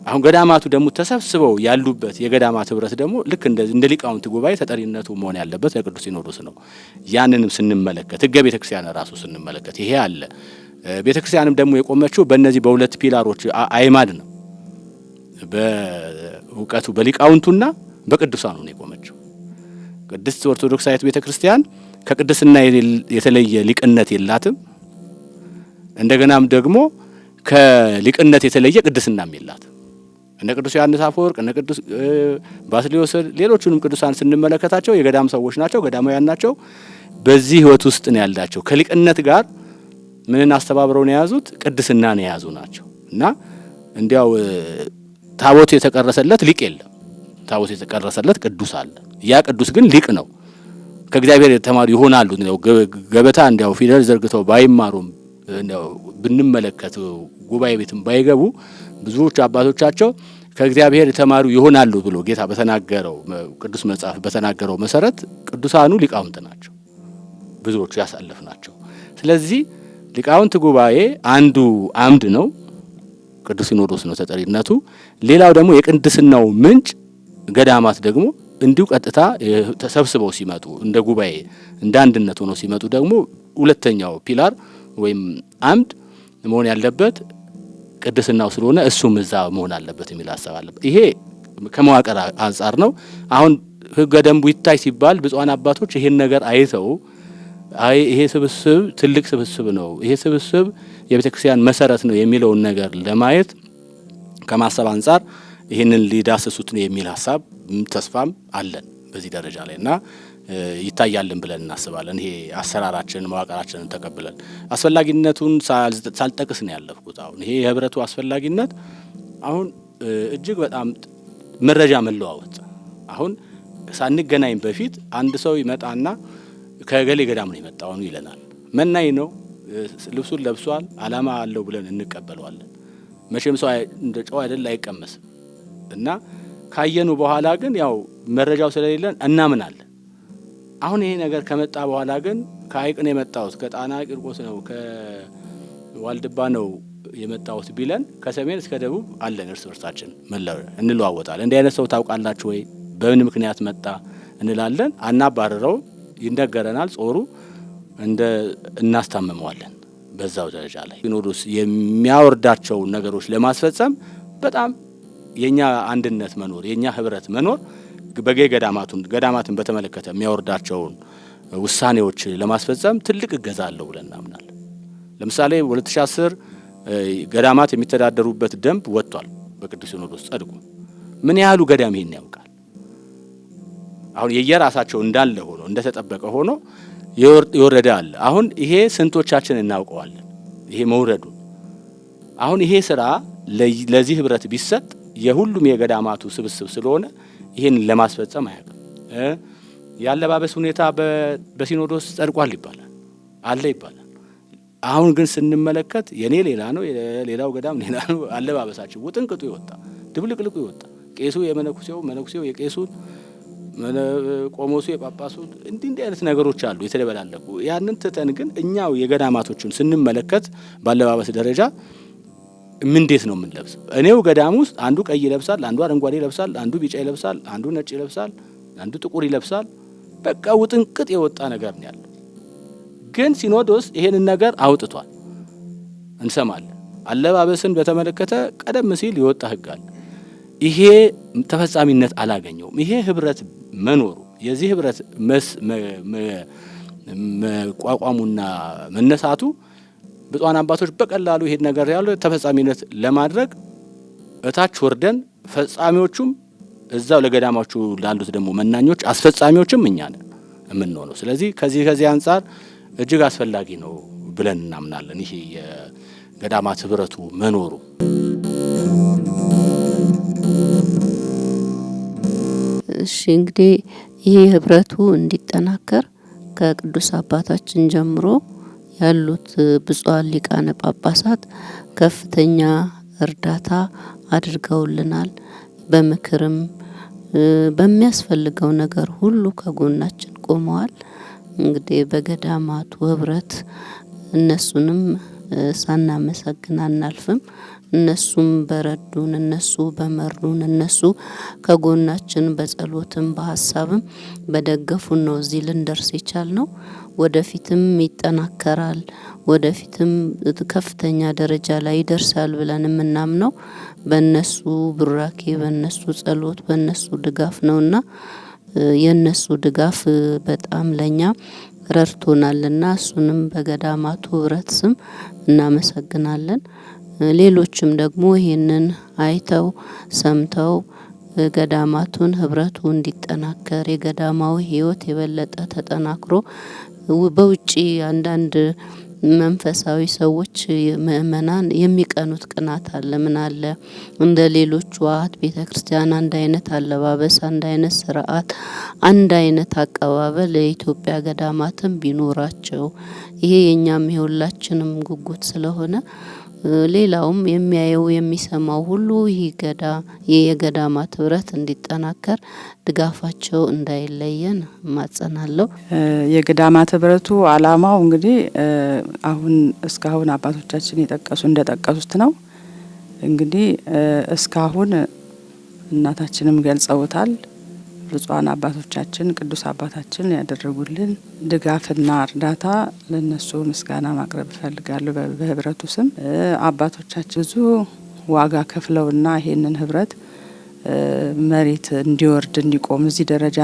አሁን ገዳማቱ ደግሞ ተሰብስበው ያሉበት የገዳማት ህብረት ደግሞ ልክ እንደ ሊቃውንት ጉባኤ ተጠሪነቱ መሆን ያለበት ለቅዱስ ሲኖዶስ ነው። ያንንም ስንመለከት ሕገ ቤተ ክርስቲያን ራሱ ስንመለከት ይሄ አለ። ቤተ ክርስቲያንም ደግሞ የቆመችው በእነዚህ በሁለት ፒላሮች አይማድ ነው። በእውቀቱ በሊቃውንቱና በቅዱሳኑ ነው የቆመችው። ቅድስት ኦርቶዶክሳዊት ቤተ ክርስቲያን ከቅድስና የተለየ ሊቅነት የላትም። እንደገናም ደግሞ ከሊቅነት የተለየ ቅድስናም የላትም። እነ ቅዱስ ዮሐንስ አፈወርቅ እነ ቅዱስ ባስልዮስ ሌሎቹንም ቅዱሳን ስንመለከታቸው የገዳም ሰዎች ናቸው፣ ገዳማውያን ናቸው። በዚህ ህይወት ውስጥ ነው ያላቸው። ከሊቅነት ጋር ምንን አስተባብረው ነው የያዙት? ቅድስና ነው የያዙ ናቸው። እና እንዲያው ታቦት የተቀረሰለት ሊቅ የለም። ታቦት የተቀረሰለት ቅዱስ አለ። ያ ቅዱስ ግን ሊቅ ነው። ከእግዚአብሔር የተማሩ ይሆናሉ። ገበታ እንዲያው ፊደል ዘርግተው ባይማሩም እንዲያው ብንመለከት ጉባኤ ቤትም ባይገቡ ብዙዎች አባቶቻቸው ከእግዚአብሔር የተማሩ ይሆናሉ ብሎ ጌታ በተናገረው ቅዱስ መጽሐፍ በተናገረው መሰረት ቅዱሳኑ ሊቃውንት ናቸው። ብዙዎቹ ያሳለፍ ናቸው። ስለዚህ ሊቃውንት ጉባኤ አንዱ አምድ ነው፣ ቅዱስ ሲኖዶስ ነው ተጠሪነቱ። ሌላው ደግሞ የቅድስናው ምንጭ ገዳማት ደግሞ እንዲሁ ቀጥታ ተሰብስበው ሲመጡ እንደ ጉባኤ እንደ አንድነት ሆነው ሲመጡ ደግሞ ሁለተኛው ፒላር ወይም አምድ መሆን ያለበት ቅድስናው ስለሆነ እሱም እዛ መሆን አለበት የሚል ሀሳብ አለበት። ይሄ ከመዋቅር አንጻር ነው። አሁን ሕገ ደንቡ ይታይ ሲባል ብፁዓን አባቶች ይሄን ነገር አይተው አይ ይሄ ስብስብ ትልቅ ስብስብ ነው፣ ይሄ ስብስብ የቤተ ክርስቲያን መሰረት ነው የሚለውን ነገር ለማየት ከማሰብ አንጻር ይህንን ሊዳስሱት ነው የሚል ሀሳብ ተስፋም አለን በዚህ ደረጃ ላይ እና ይታያልን ብለን እናስባለን። ይሄ አሰራራችን መዋቅራችንን ተቀብለን አስፈላጊነቱን ሳልጠቅስ ነው ያለፍኩት። አሁን ይሄ የህብረቱ አስፈላጊነት አሁን እጅግ በጣም መረጃ መለዋወጥ አሁን ሳንገናኝ በፊት አንድ ሰው ይመጣና ከገሌ ገዳም ነው የመጣው ነው ይለናል። መናኝ ነው፣ ልብሱን ለብሷል፣ አላማ አለው ብለን እንቀበለዋለን። መቼም ሰው እንደ ጨው አይደል አይቀመስም። እና ካየኑ በኋላ ግን ያው መረጃው ስለሌለን እናምናለን። አሁን ይሄ ነገር ከመጣ በኋላ ግን ከሀይቅ ነው የመጣሁት፣ ከጣና ቂርቆስ ነው፣ ከዋልድባ ነው የመጣሁት ቢለን ከሰሜን እስከ ደቡብ አለን እርስ በርሳችን እንለዋወጣለን። እንዲህ አይነት ሰው ታውቃላችሁ ወይ? በምን ምክንያት መጣ እንላለን። አናባረረው፣ ይነገረናል። ጾሩ እናስታምመዋለን። በዛው ደረጃ ላይ ሲኖዶስ የሚያወርዳቸው ነገሮች ለማስፈጸም በጣም የኛ አንድነት መኖር የኛ ህብረት መኖር ገዳማትን በተመለከተ የሚያወርዳቸውን ውሳኔዎች ለማስፈጸም ትልቅ እገዛ አለው ብለን እናምናለን። ለምሳሌ 2010 ገዳማት የሚተዳደሩበት ደንብ ወጥቷል በቅዱስ ሲኖዶስ ጸድቆ። ምን ያህሉ ገዳም ይሄን ያውቃል? አሁን የየራሳቸው እንዳለ ሆኖ እንደተጠበቀ ሆኖ የወረደ አለ። አሁን ይሄ ስንቶቻችን እናውቀዋለን? ይሄ መውረዱ አሁን ይሄ ስራ ለዚህ ህብረት ቢሰጥ የሁሉም የገዳማቱ ስብስብ ስለሆነ ይሄን ለማስፈጸም አያውቅም። ያለባበስ ሁኔታ በሲኖዶስ ጸድቋል ይባላል አለ ይባላል። አሁን ግን ስንመለከት የኔ ሌላ ነው፣ የሌላው ገዳም ሌላ ነው። አለባበሳቸው ውጥንቅጡ ይወጣ፣ ድብልቅልቁ ይወጣ። ቄሱ የመነኩሴው፣ መነኩሴው የቄሱን፣ ቆሞሱ የጳጳሱ እንዲህ አይነት ነገሮች አሉ የተደበላለቁ። ያንን ትተን ግን እኛው የገዳማቶቹን ስንመለከት ባለባበስ ደረጃ እንዴት ነው የምንለብሰው? እኔው ገዳም ውስጥ አንዱ ቀይ ይለብሳል፣ አንዱ አረንጓዴ ይለብሳል፣ አንዱ ቢጫ ይለብሳል፣ አንዱ ነጭ ይለብሳል፣ አንዱ ጥቁር ይለብሳል። በቃ ውጥንቅጥ የወጣ ነገር ነው ያለው። ግን ሲኖዶስ ይሄንን ነገር አውጥቷል፣ እንሰማለን። አለባበስን በተመለከተ ቀደም ሲል የወጣ ህግ አለ። ይሄ ተፈጻሚነት አላገኘውም። ይሄ ህብረት መኖሩ የዚህ ህብረት መቋቋሙና መነሳቱ ብፁዓን አባቶች በቀላሉ ይሄን ነገር ያለው ተፈጻሚነት ለማድረግ እታች ወርደን ፈጻሚዎቹም እዛው ለገዳማቹ ላሉት ደግሞ መናኞች አስፈጻሚዎችም እኛ ነን የምንሆነው። ስለዚህ ከዚህ አንጻር እጅግ አስፈላጊ ነው ብለን እናምናለን ይሄ የገዳማት ህብረቱ መኖሩ። እሺ እንግዲህ ይሄ ህብረቱ እንዲጠናከር ከቅዱስ አባታችን ጀምሮ ያሉት ብፁዓን ሊቃነ ጳጳሳት ከፍተኛ እርዳታ አድርገውልናል። በምክርም በሚያስፈልገው ነገር ሁሉ ከጎናችን ቆመዋል። እንግዲህ በገዳማቱ ህብረት እነሱንም ሳናመሰግን አናልፍም። እነሱም በረዱን፣ እነሱ በመሩን፣ እነሱ ከጎናችን በጸሎትም በሀሳብም በደገፉን ነው እዚህ ልንደርስ የቻልነው። ወደፊትም ይጠናከራል፣ ወደፊትም ከፍተኛ ደረጃ ላይ ይደርሳል ብለን የምናምነው በእነሱ ቡራኬ፣ በእነሱ ጸሎት፣ በእነሱ ድጋፍ ነውና የእነሱ ድጋፍ በጣም ለኛ ረድቶናልና እሱንም በገዳማቱ ህብረት ስም እናመሰግናለን። ሌሎችም ደግሞ ይሄንን አይተው ሰምተው ገዳማቱን ህብረቱ እንዲጠናከር የገዳማዊ ህይወት የበለጠ ተጠናክሮ በውጪ አንዳንድ መንፈሳዊ ሰዎች ምእመናን የሚቀኑት ቅናት አለ። ምን አለ እንደ ሌሎቹ አት ቤተክርስቲያን አንድ አይነት አለባበስ፣ አንድ አይነት ስርዓት፣ አንድ አይነት አቀባበል የኢትዮጵያ ገዳማትም ቢኖራቸው ይሄ የኛም የሁላችንም ጉጉት ስለሆነ ሌላውም የሚያየው የሚሰማው ሁሉ ይህ የገዳማት ህብረት እንዲጠናከር ድጋፋቸው እንዳይለየን ማጸናለሁ። የገዳማት ህብረቱ አላማው እንግዲህ አሁን እስካሁን አባቶቻችን እንደጠቀሱት ነው። እንግዲህ እስካሁን እናታችንም ገልጸውታል። ብፁዓን አባቶቻችን ቅዱስ አባታችን ያደረጉልን ድጋፍና እርዳታ ለነሱ ምስጋና ማቅረብ እፈልጋለሁ። በህብረቱ ስም አባቶቻችን ብዙ ዋጋ ከፍለውና ይሄንን ህብረት መሬት እንዲወርድ እንዲቆም እዚህ ደረጃ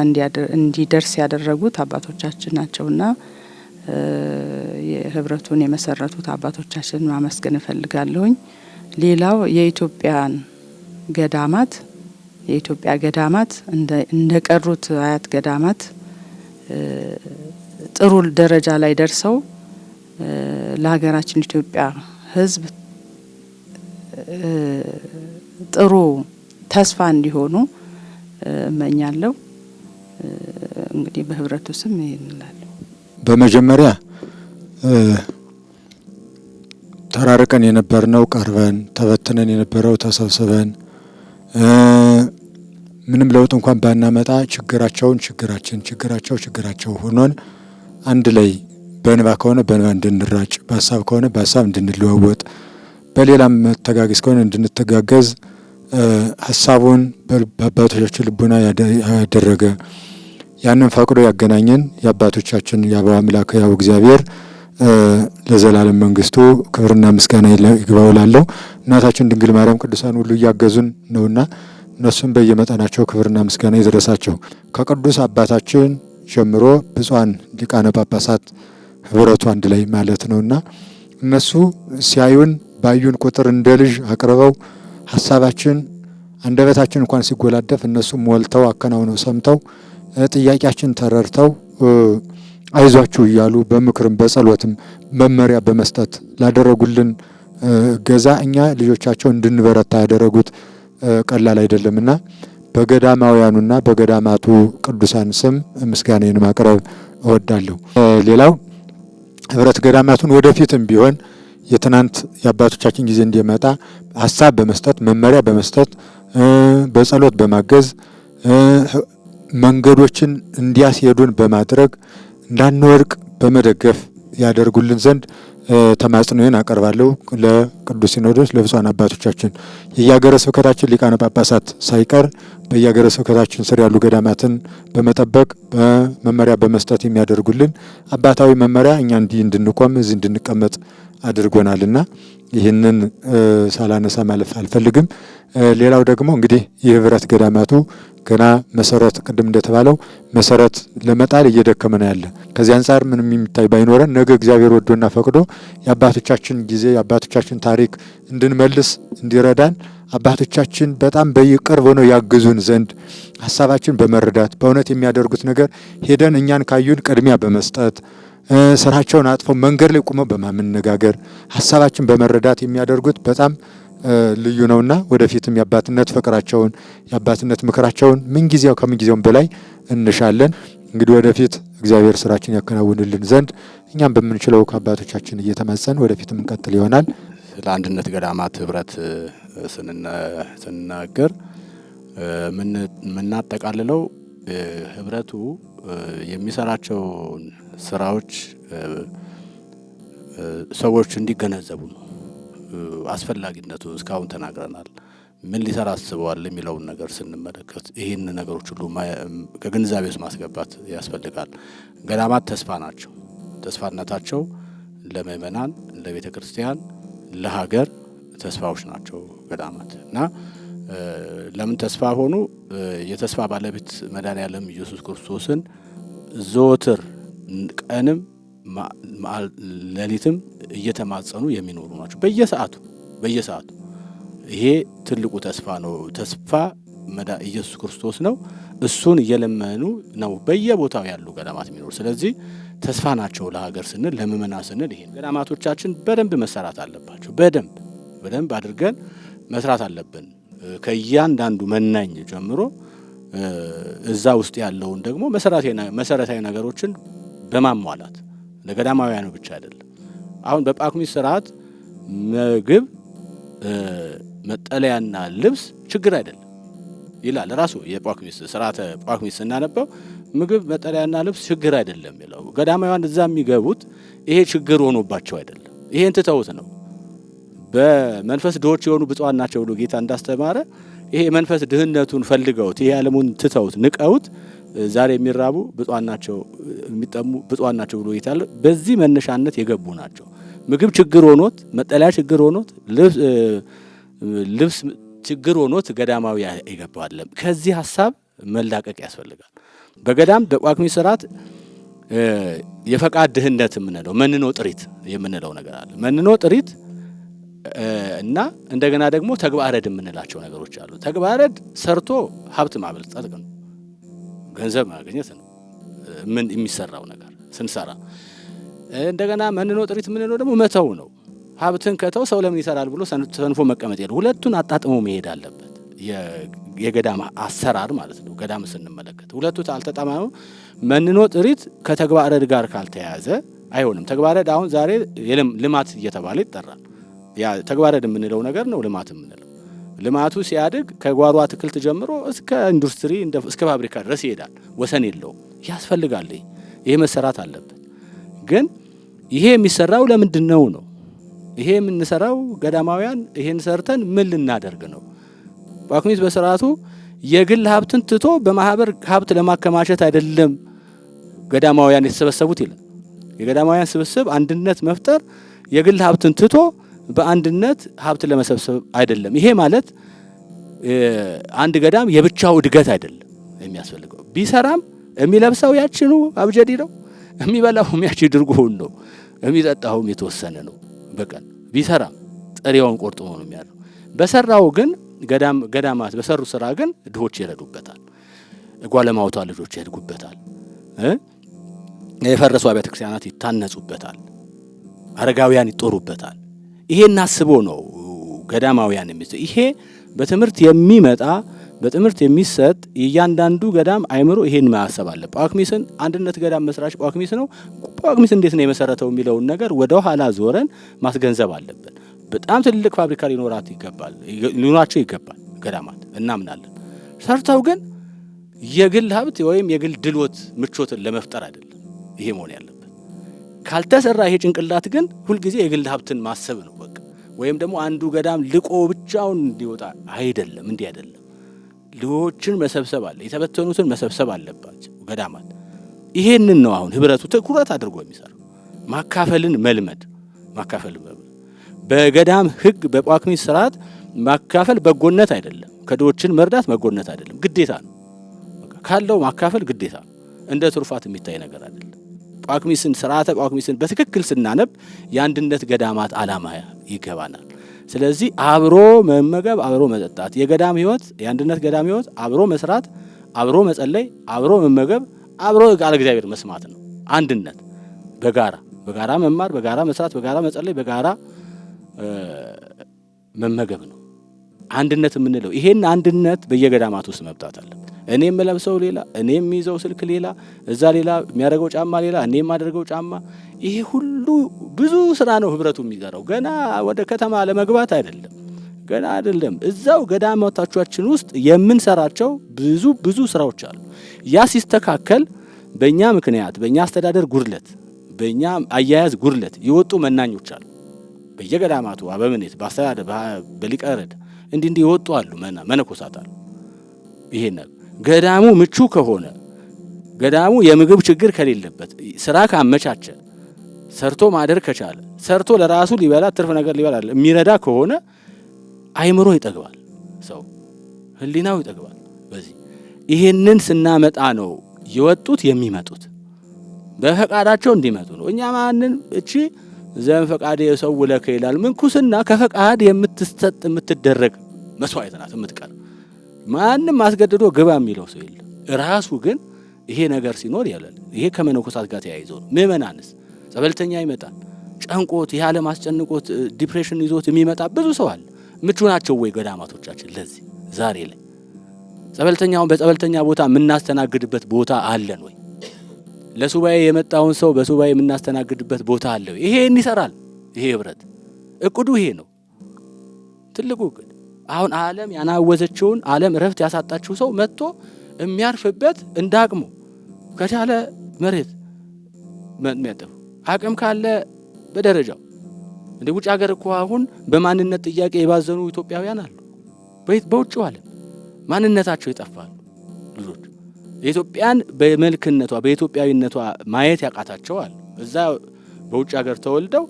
እንዲደርስ ያደረጉት አባቶቻችን ናቸውና የህብረቱን የመሰረቱት አባቶቻችን ማመስገን እፈልጋለሁኝ። ሌላው የኢትዮጵያ ገዳማት እንደ ቀሩት አያት ገዳማት ጥሩ ደረጃ ላይ ደርሰው ለሀገራችን ኢትዮጵያ ህዝብ ጥሩ ተስፋ እንዲሆኑ እመኛለሁ። እንግዲህ በህብረቱ ስም ይላልው በመጀመሪያ ተራርቀን የነበርነው ቀርበን ተበትነን የነበረው ተሰብስበን ምንም ለውጥ እንኳን ባናመጣ ችግራቸው ሆኖን አንድ ላይ በእንባ ከሆነ በእንባ እንድንራጭ፣ በሀሳብ ከሆነ በሀሳብ እንድንለዋወጥ፣ በሌላም መተጋገዝ ከሆነ እንድንተጋገዝ ሀሳቡን በአባቶቻችን ልቡና ያደረገ ያንን ፈቅዶ ያገናኘን የአባቶቻችን የአበው አምላክ ያው እግዚአብሔር ለዘላለም መንግስቱ ክብርና ምስጋና ይግባው እላለሁ። እናታችን ድንግል ማርያም ቅዱሳን ሁሉ እያገዙን ነውና እነሱም በየመጠናቸው ክብርና ምስጋና ይድረሳቸው። ከቅዱስ አባታችን ጀምሮ ብፁዓን ሊቃነ ጳጳሳት ህብረቱ አንድ ላይ ማለት ነውና እነሱ ሲያዩን ባዩን ቁጥር እንደ ልጅ አቅርበው ሀሳባችን አንደበታችን እንኳን ሲጎላደፍ እነሱ ሞልተው አከናውነው ሰምተው ጥያቄያችን ተረድተው አይዟችሁ እያሉ በምክርም በጸሎትም መመሪያ በመስጠት ላደረጉልን ገዛ እኛ ልጆቻቸው እንድንበረታ ያደረጉት ቀላል አይደለምና በገዳማውያኑና በገዳማቱ ቅዱሳን ስም ምስጋናዬን ማቅረብ እወዳለሁ። ሌላው ህብረት ገዳማቱን ወደፊትም ቢሆን የትናንት የአባቶቻችን ጊዜ እንዲመጣ ሀሳብ በመስጠት መመሪያ በመስጠት በጸሎት በማገዝ መንገዶችን እንዲያስሄዱን በማድረግ እንዳንወድቅ በመደገፍ ያደርጉልን ዘንድ ተማጽኖዬን አቀርባለሁ ለቅዱስ ሲኖዶስ ለብፁዓን አባቶቻችን። የየሀገረ ስብከታችን ሊቃነ ጳጳሳት ሳይቀር በየሀገረ ስብከታችን ስር ያሉ ገዳማትን በመጠበቅ በመመሪያ በመስጠት የሚያደርጉልን አባታዊ መመሪያ እኛ እንድንቆም እዚህ እንድንቀመጥ አድርጎናልና ይህንን ሳላነሳ ማለፍ አልፈልግም። ሌላው ደግሞ እንግዲህ የህብረት ገዳማቱ ገና መሰረት ቅድም እንደተባለው መሰረት ለመጣል እየደከመ ነው ያለ። ከዚህ አንጻር ምንም የሚታይ ባይኖረን ነገ እግዚአብሔር ወዶና ፈቅዶ የአባቶቻችን ጊዜ የአባቶቻችን ታሪክ እንድንመልስ እንዲረዳን አባቶቻችን በጣም በቅርብ ሆነው ያግዙን ዘንድ ሀሳባችን በመረዳት በእውነት የሚያደርጉት ነገር ሄደን እኛን ካዩን ቅድሚያ በመስጠት ስራቸውን አጥፈው መንገድ ላይ ቆመው በማመነጋገር ሀሳባችን በመረዳት የሚያደርጉት በጣም ልዩ ነውና ወደፊትም የአባትነት ፍቅራቸውን የአባትነት ምክራቸውን ከምንጊዜውም በላይ እንሻለን። እንግዲህ ወደፊት እግዚአብሔር ስራችን ያከናውንልን ዘንድ እኛም በምንችለው ከአባቶቻችን እየተማጸን ወደፊትም እንቀጥል ይሆናል። ስለ አንድነት ገዳማት ህብረት ስንናገር የምናጠቃልለው ህብረቱ የሚሰራቸውን ስራዎች ሰዎች እንዲገነዘቡ ነው። አስፈላጊነቱ እስካሁን ተናግረናል። ምን ሊሰራ አስበዋል የሚለውን ነገር ስንመለከት ይህን ነገሮች ሁሉ ከግንዛቤ ውስጥ ማስገባት ያስፈልጋል። ገዳማት ተስፋ ናቸው። ተስፋነታቸው ለምእመናን፣ ለቤተ ክርስቲያን፣ ለሀገር ተስፋዎች ናቸው ገዳማት እና ለምን ተስፋ ሆኑ? የተስፋ ባለቤት መድኃኔዓለም ኢየሱስ ክርስቶስን ዘወትር ቀንም ሌሊትም እየተማጸኑ የሚኖሩ ናቸው። በየሰዓቱ ይሄ ትልቁ ተስፋ ነው። ተስፋ ኢየሱስ ክርስቶስ ነው። እሱን እየለመኑ ነው በየቦታው ያሉ ገዳማት የሚኖሩ። ስለዚህ ተስፋ ናቸው ለሀገር ስንል ለምእመናን ስንል ይሄ ገዳማቶቻችን በደንብ መሰራት አለባቸው። በደንብ አድርገን መስራት አለብን። ከእያንዳንዱ መናኝ ጀምሮ እዛ ውስጥ ያለውን ደግሞ መሰረታዊ ነገሮችን በማሟላት ለገዳማውያኑ ብቻ አይደለም። አሁን በጳኩሚስ ስርዓት ምግብ፣ መጠለያና ልብስ ችግር አይደለም ይላል ራሱ የጳኩሚስ ስርዓተ ጳኩሚስ ስናነበው ምግብ፣ መጠለያና ልብስ ችግር አይደለም ይላል። ገዳማውያን እዛ የሚገቡት ይሄ ችግር ሆኖባቸው አይደለም፣ ይሄን ትተውት ነው። በመንፈስ ድሆች የሆኑ ብፁዓን ናቸው ብሎ ጌታ እንዳስተማረ ይሄ መንፈስ ድህነቱን ፈልገውት ይሄ ዓለሙን ትተውት ንቀውት ዛሬ የሚራቡ ብፁዓን ናቸው፣ የሚጠሙ ብፁዓን ናቸው ብሎ ጌታ በዚህ መነሻነት የገቡ ናቸው። ምግብ ችግር ሆኖት፣ መጠለያ ችግር ሆኖት፣ ልብስ ችግር ሆኖት ገዳማዊ ይገባዋል። ከዚህ ሀሳብ መላቀቅ ያስፈልጋል። በገዳም በጳኩሚስ ስርዓት የፈቃድ ድህነት የምንለው መንኖ ጥሪት የምንለው ነገር አለ። መንኖ ጥሪት እና እንደገና ደግሞ ተግባረድ የምንላቸው ነገሮች አሉ። ተግባረድ ሰርቶ ሀብት ማበልጸግ ነው፣ ገንዘብ ማግኘት ነው። ምን የሚሰራው ነገር ስንሰራ እንደገና መንኖ ጥሪት የምንለው ደግሞ መተው ነው። ሀብትን ከተው ሰው ለምን ይሰራል ብሎ ሰንፎ መቀመጥ የለም። ሁለቱን አጣጥሞ መሄድ አለበት። የገዳም አሰራር ማለት ነው። ገዳም ስንመለከት ሁለቱ አልተጣማሙ። መንኖ ጥሪት ከተግባረ ዕድ ጋር ካልተያያዘ አይሆንም። ተግባረ ዕድ አሁን ዛሬ ልማት እየተባለ ይጠራል። ያ ተግባረ ዕድ የምንለው ነገር ነው ልማት የምንለው። ልማቱ ሲያድግ ከጓሮ አትክልት ጀምሮ እስከ ኢንዱስትሪ እስከ ፋብሪካ ድረስ ይሄዳል። ወሰን የለውም። ያስፈልጋል። ይሄ መሰራት አለበት። ግን ይሄ የሚሰራው ለምንድነው ነው? ይሄ የምንሰራው ገዳማውያን ይሄን ሰርተን ምን ልናደርግ ነው? ጳኩሚስ በስርዓቱ የግል ሀብትን ትቶ በማህበር ሀብት ለማከማቸት አይደለም ገዳማውያን የተሰበሰቡት ይላል። የገዳማውያን ስብስብ አንድነት መፍጠር የግል ሀብትን ትቶ በአንድነት ሀብት ለመሰብሰብ አይደለም። ይሄ ማለት አንድ ገዳም የብቻው እድገት አይደለም የሚያስፈልገው። ቢሰራም የሚለብሰው ያችኑ አብጀዲ ነው፣ የሚበላውም ያቺ ድርጎውን ነው፣ የሚጠጣውም የተወሰነ ነው በቀን። ቢሰራም ጥሬውን ቆርጦ ነው የሚያደርገው። በሰራው ግን ገዳማት በሰሩ ስራ ግን ድሆች ይረዱበታል፣ ጓለማውታ ልጆች ያድጉበታል፣ የፈረሱ አብያተ ክርስቲያናት ይታነጹበታል፣ አረጋውያን ይጦሩበታል። ይሄን አስቦ ነው ገዳማውያን የሚሰጥ። ይሄ በትምህርት የሚመጣ በትምህርት የሚሰጥ እያንዳንዱ ገዳም አይምሮ ይሄን ማሰብ አለ። ጳኩሚስን አንድነት ገዳም መስራች ጳኩሚስ ነው። ጳኩሚስ እንዴት ነው የመሰረተው የሚለውን ነገር ወደ ኋላ ዞረን ማስገንዘብ አለብን። በጣም ትልቅ ፋብሪካ ሊኖራቸው ይገባል ገዳማት እናምናለን። ሰርተው ግን የግል ሀብት ወይም የግል ድሎት ምቾትን ለመፍጠር አይደለም ይሄ መሆን ያለበት። ካልተሰራ ይሄ ጭንቅላት ግን ሁልጊዜ የግል ሀብትን ማሰብ ነው በቃ። ወይም ደግሞ አንዱ ገዳም ልቆ ብቻውን እንዲወጣ አይደለም፣ እንዲህ አይደለም። ልጆችን መሰብሰብ አለ፣ የተበተኑትን መሰብሰብ አለባቸው ገዳማት። ይሄንን ነው አሁን ህብረቱ ትኩረት አድርጎ የሚሰራው። ማካፈልን መልመድ በገዳም ህግ በጳኩሚስ ስርዓት ማካፈል በጎነት አይደለም፣ ከድሆችን መርዳት በጎነት አይደለም፣ ግዴታ ነው። ካለው ማካፈል ግዴታ ነው፣ እንደ ትሩፋት የሚታይ ነገር አይደለም። ጳኩሚስን ስርዓተ ጳኩሚስን በትክክል ስናነብ የአንድነት ገዳማት ዓላማ ይገባናል። ስለዚህ አብሮ መመገብ፣ አብሮ መጠጣት፣ የገዳም ህይወት የአንድነት ገዳም ህይወት አብሮ መስራት፣ አብሮ መጸለይ፣ አብሮ መመገብ፣ አብሮ ቃለ እግዚአብሔር መስማት ነው። አንድነት በጋራ መማር፣ በጋራ መስራት፣ በጋራ መጸለይ፣ በጋራ መመገብ ነው አንድነት የምንለው። ይሄን አንድነት በየገዳማት ውስጥ መብጣት አለ። እኔ የምለብሰው ሌላ፣ እኔ የሚይዘው ስልክ ሌላ፣ እዛ ሌላ የሚያደርገው ጫማ ሌላ፣ እኔ የማደርገው ጫማ፣ ይሄ ሁሉ ብዙ ስራ ነው ህብረቱ የሚሰራው። ገና ወደ ከተማ ለመግባት አይደለም፣ ገና አይደለም። እዛው ገዳማቶቻችን ውስጥ የምንሰራቸው ብዙ ስራዎች አሉ። ያ ሲስተካከል በእኛ ምክንያት በእኛ አስተዳደር ጉድለት፣ በእኛ አያያዝ ጉድለት የወጡ መናኞች አሉ። በየገዳማቱ አበምኔት በአስተዳደር በሊቀ ረድ እንዲህ ይወጡ አሉ መነኮሳት አሉ። ይሄን ገዳሙ ምቹ ከሆነ ገዳሙ የምግብ ችግር ከሌለበት ስራ ካመቻቸ ሰርቶ ማደር ከቻለ ሰርቶ ለራሱ ሊበላ ትርፍ ነገር ሊበላ የሚረዳ ከሆነ አይምሮ ይጠግባል፣ ሰው ህሊናው ይጠግባል። በዚህ ይሄንን ስናመጣ ነው የወጡት የሚመጡት በፈቃዳቸው እንዲመጡ ነው። እኛ ማንን እቺ ዘንፈቃድ የሰው ለከ ይላል። ምንኩስና ከፈቃድ የምትሰጥ የምትደረግ መስዋዕት ናት የምትቀር። ማንም አስገድዶ ግባ የሚለው ሰው የለም። ራሱ ግን ይሄ ነገር ሲኖር ያላል። ይሄ ከመነኮሳት ጋር ተያይዞ ነው። ምእመናንስ ጸበልተኛ ይመጣል ጨንቆት ይሄ ዓለም አስጨንቆት ዲፕሬሽን ይዞት የሚመጣ ብዙ ሰው አለ። ምቹ ናቸው ወይ ገዳማቶቻችን ለዚህ? ዛሬ ላይ ጸበልተኛውን በጸበልተኛ ቦታ የምናስተናግድበት ቦታ አለን ወይ? ለሱባኤ የመጣውን ሰው በሱባኤ የምናስተናግድበት ቦታ አለ ወይ? ይሄን ይሰራል። ይሄ ህብረት እቅዱ ይሄ ነው ትልቁ እቅድ። አሁን ዓለም ያናወዘችውን ዓለም እረፍት ያሳጣችው ሰው መጥቶ የሚያርፍበት እንዳቅሙ ከቻለ መሬት የሚያጠፉ አቅም ካለ በደረጃው እንደ ውጭ ሀገር እኮ አሁን በማንነት ጥያቄ የባዘኑ ኢትዮጵያውያን አሉ። በውጭው ዓለም ማንነታቸው ይጠፋሉ ልጆች የኢትዮጵያን በመልክነቷ በኢትዮጵያዊነቷ ማየት ያቃታቸዋል። እዛ በውጭ ሀገር ተወልደው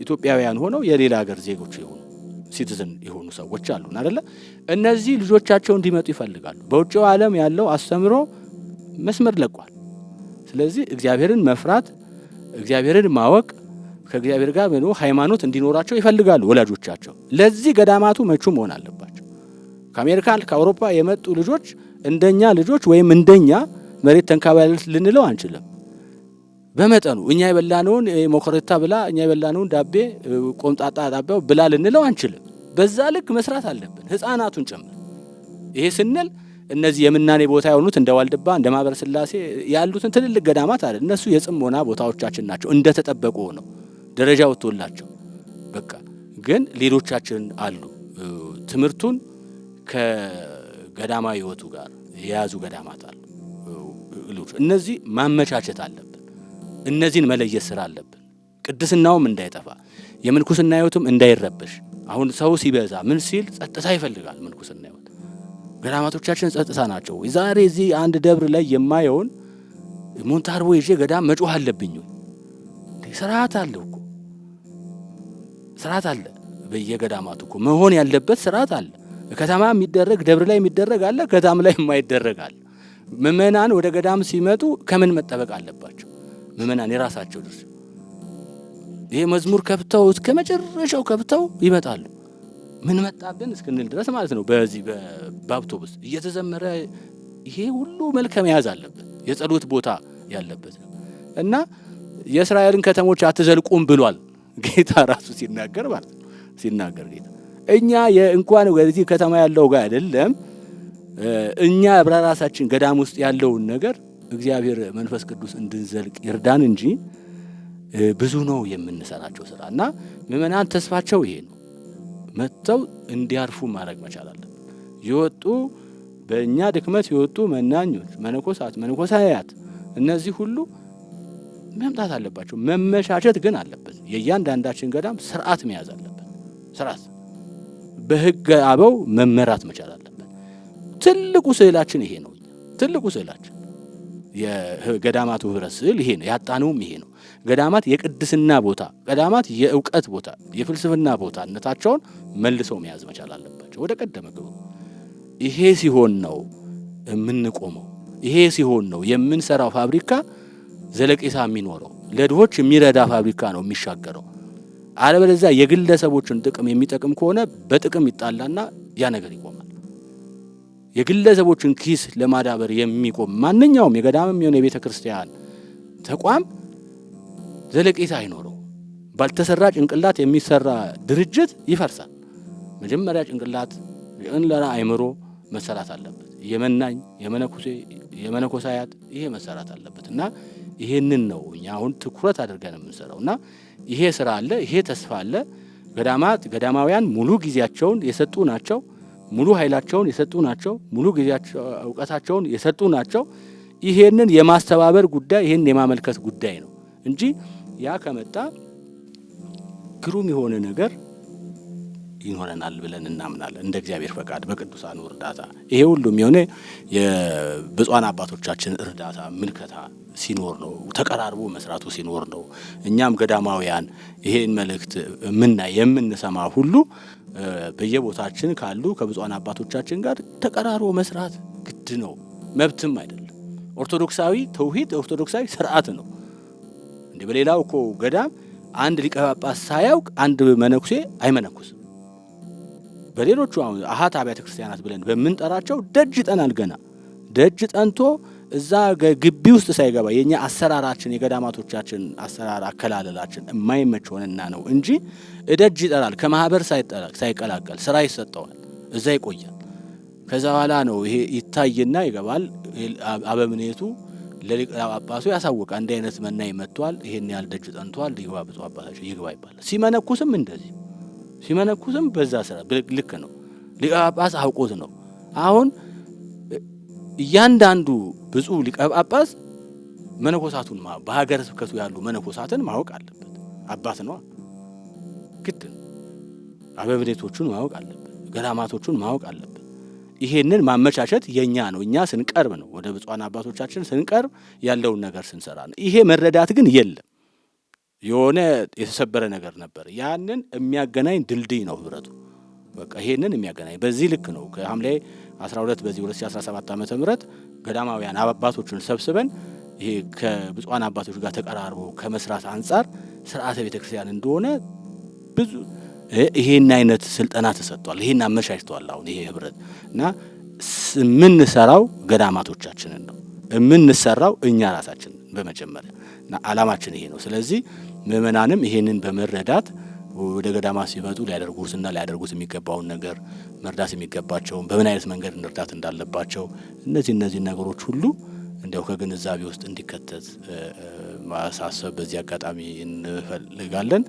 ኢትዮጵያውያን ሆነው የሌላ ሀገር ዜጎች የሆኑ ሲቲዝን የሆኑ ሰዎች አሉ አይደለ? እነዚህ ልጆቻቸው እንዲመጡ ይፈልጋሉ። በውጭው ዓለም ያለው አስተምሮ መስመር ለቋል። ስለዚህ እግዚአብሔርን መፍራት፣ እግዚአብሔርን ማወቅ፣ ከእግዚአብሔር ጋር ምን ሃይማኖት እንዲኖራቸው ይፈልጋሉ ወላጆቻቸው። ለዚህ ገዳማቱ መቹ መሆን አለባቸው። ከአሜሪካ ከአውሮፓ የመጡ ልጆች እንደኛ ልጆች ወይም እንደኛ መሬት ተንካባል ልንለው አንችልም። በመጠኑ እኛ የበላነውን ሞኮረታ ብላ እኛ የበላነውን ዳቤ ቆምጣጣ ዳቤው ብላ ልንለው አንችልም። በዛ ልክ መስራት አለብን ህፃናቱን ጨምር። ይሄ ስንል እነዚህ የምናኔ ቦታ የሆኑት እንደ ዋልድባ እንደ ማህበረ ስላሴ ያሉትን ትልልቅ ገዳማት አይደል፣ እነሱ የጽሞና ቦታዎቻችን ናቸው። እንደተጠበቁ ነው ደረጃ ወጥቶላቸው በቃ። ግን ሌሎቻችን አሉ ትምህርቱን ከገዳማዊ ሕይወቱ ጋር የያዙ ገዳማት አሉ። እነዚህ ማመቻቸት አለብን። እነዚህን መለየት ስራ አለብን። ቅድስናውም እንዳይጠፋ የምንኩስና ሕይወቱም እንዳይረበሽ። አሁን ሰው ሲበዛ ምን ሲል ጸጥታ ይፈልጋል። ምንኩስና ሕይወት ገዳማቶቻችን ጸጥታ ናቸው። ዛሬ እዚህ አንድ ደብር ላይ የማየውን ሞንታርቦ ይዤ ገዳም መጮህ አለብኝ? ስርዓት አለ እኮ ስርዓት አለ። በየገዳማቱ እኮ መሆን ያለበት ስርዓት አለ። ከተማ የሚደረግ ደብር ላይ የሚደረግ አለ፣ ገዳም ላይ የማይደረግ አለ። ምእመናን ወደ ገዳም ሲመጡ ከምን መጠበቅ አለባቸው? ምእመናን የራሳቸው ድርሻ። ይሄ መዝሙር ከብተው እስከ መጨረሻው ከብተው ይመጣሉ። ምን መጣብን እስክንል ድረስ ማለት ነው። በዚህ በአውቶቡስ እየተዘመረ ይሄ ሁሉ መልከ መያዝ አለበት። የጸሎት ቦታ ያለበት ነው እና የእስራኤልን ከተሞች አትዘልቁም ብሏል ጌታ ራሱ ሲናገር ማለት ነው። ሲናገር ጌታ እኛ እንኳን ወደዚህ ከተማ ያለው ጋር አይደለም እኛ በራሳችን ገዳም ውስጥ ያለውን ነገር እግዚአብሔር መንፈስ ቅዱስ እንድንዘልቅ ይርዳን እንጂ ብዙ ነው የምንሰራቸው ስራ እና ምእመናን ተስፋቸው ይሄ ነው። መጥተው እንዲያርፉ ማድረግ መቻል አለብን። ይወጡ በእኛ ድክመት ይወጡ መናኞች፣ መነኮሳት፣ መነኮሳያት እነዚህ ሁሉ መምጣት አለባቸው። መመቻቸት ግን አለበት። የእያንዳንዳችን ገዳም ስርዓት መያዝ አለበት። ስርዓት በሕገ አበው መመራት መቻል አለበት። ትልቁ ስዕላችን ይሄ ነው። ትልቁ ስዕላችን የገዳማቱ ህብረት ስዕል ይሄ ነው። ያጣነውም ይሄ ነው። ገዳማት የቅድስና ቦታ፣ ገዳማት የእውቀት ቦታ፣ የፍልስፍና ቦታነታቸውን መልሰው መያዝ መቻል አለባቸው ወደ ቀደመ ግቡ። ይሄ ሲሆን ነው የምንቆመው። ይሄ ሲሆን ነው የምንሰራው ፋብሪካ ዘለቄታ የሚኖረው። ለድሆች የሚረዳ ፋብሪካ ነው የሚሻገረው። አለበለዚያ የግለሰቦችን ጥቅም የሚጠቅም ከሆነ በጥቅም ይጣላና ያ ነገር ይቆማል። የግለሰቦችን ኪስ ለማዳበር የሚቆም ማንኛውም የገዳምም የሆነ የቤተ ክርስቲያን ተቋም ዘለቄታ አይኖረው። ባልተሰራ ጭንቅላት የሚሰራ ድርጅት ይፈርሳል። መጀመሪያ ጭንቅላት ለራ አይምሮ መሰራት አለበት። የመናኝ የመነኮሳያት ይሄ መሰራት አለበት እና ይሄንን ነው እኛ አሁን ትኩረት አድርገን የምንሰራው እና ይሄ ስራ አለ። ይሄ ተስፋ አለ። ገዳማውያን ሙሉ ጊዜያቸውን የሰጡ ናቸው። ሙሉ ኃይላቸውን የሰጡ ናቸው። ሙሉ ጊዜያቸው እውቀታቸውን የሰጡ ናቸው። ይሄንን የማስተባበር ጉዳይ ይሄን የማመልከት ጉዳይ ነው እንጂ ያ ከመጣ ግሩም የሆነ ነገር ይኖረናል ብለን እናምናለን። እንደ እግዚአብሔር ፈቃድ በቅዱሳኑ እርዳታ ይሄ ሁሉም የሆነ የብፁዓን አባቶቻችን እርዳታ ምልከታ ሲኖር ነው። ተቀራርቦ መስራቱ ሲኖር ነው። እኛም ገዳማውያን ይሄን መልእክት የምንሰማ ሁሉ በየቦታችን ካሉ ከብፁዓን አባቶቻችን ጋር ተቀራርቦ መስራት ግድ ነው። መብትም አይደለም። ኦርቶዶክሳዊ ተውሂድ ኦርቶዶክሳዊ ስርዓት ነው። እንዴ በሌላው እኮ ገዳም አንድ ሊቀ ጳጳስ ሳያውቅ አንድ መነኩሴ አይመነኩስም። በሌሎቹ አሁን አሃት አብያተ ክርስቲያናት ብለን በምንጠራቸው ደጅ ጠናል። ገና ደጅ ጠንቶ እዛ ግቢ ውስጥ ሳይገባ የኛ አሰራራችን የገዳማቶቻችን አሰራር አከላለላችን የማይመች ሆነና ነው እንጂ ደጅ ይጠራል። ከማህበር ሳይቀላቀል ስራ ይሰጠዋል። እዛ ይቆያል። ከዛ በኋላ ነው ይሄ ይታይና ይገባል። አበምኔቱ ለሊቀ ጳጳሱ ያሳውቃል። አንድ አይነት መናኝ መጥቷል፣ ይሄን ያህል ደጅ ጠንቷል፣ ይግባ ብፁዕ አባታችን ይግባ ይባላል። ሲመነኩስም እንደዚህ ሲመነኩስም በዛ ስራ ልክ ነው። ሊቀ ጳጳስ አውቆት ነው። አሁን እያንዳንዱ ብፁዕ ሊቀ ጳጳስ መነኮሳቱን በሀገረ ስብከቱ ያሉ መነኮሳትን ማወቅ አለበት። አባት ነው ግድ ነው። አበምኔቶቹን ማወቅ አለበት። ገዳማቶቹን ማወቅ አለበት። ይሄንን ማመቻቸት የኛ ነው። እኛ ስንቀርብ ነው ወደ ብፁዓን አባቶቻችን ስንቀርብ ያለውን ነገር ስንሰራ ነው። ይሄ መረዳት ግን የለም። የሆነ የተሰበረ ነገር ነበር። ያንን የሚያገናኝ ድልድይ ነው ህብረቱ። በቃ ይሄንን የሚያገናኝ በዚህ ልክ ነው። ከሐምሌ 12 በዚህ 2017 ዓመተ ምህረት ገዳማውያን አባቶችን ሰብስበን ይሄ ከብፁዓን አባቶች ጋር ተቀራርቦ ከመስራት አንጻር ስርዓተ ቤተክርስቲያን እንደሆነ ብዙ ይሄን አይነት ስልጠና ተሰጥቷል። ይሄን አመቻችቷል። አሁን ይሄ ህብረት እና የምንሰራው ገዳማቶቻችንን ነው የምንሰራው እኛ ራሳችን በመጀመሪያ እና ዓላማችን ይሄ ነው። ስለዚህ ምእመናንም ይሄንን በመረዳት ወደ ገዳማት ሲመጡ ሊያደርጉትና ሊያደርጉት የሚገባውን ነገር መርዳት የሚገባቸውን በምን አይነት መንገድ እንርዳት እንዳለባቸው እነዚህ ነገሮች ሁሉ እንዲያው ከግንዛቤ ውስጥ እንዲከተት ማሳሰብ በዚህ አጋጣሚ እንፈልጋለን።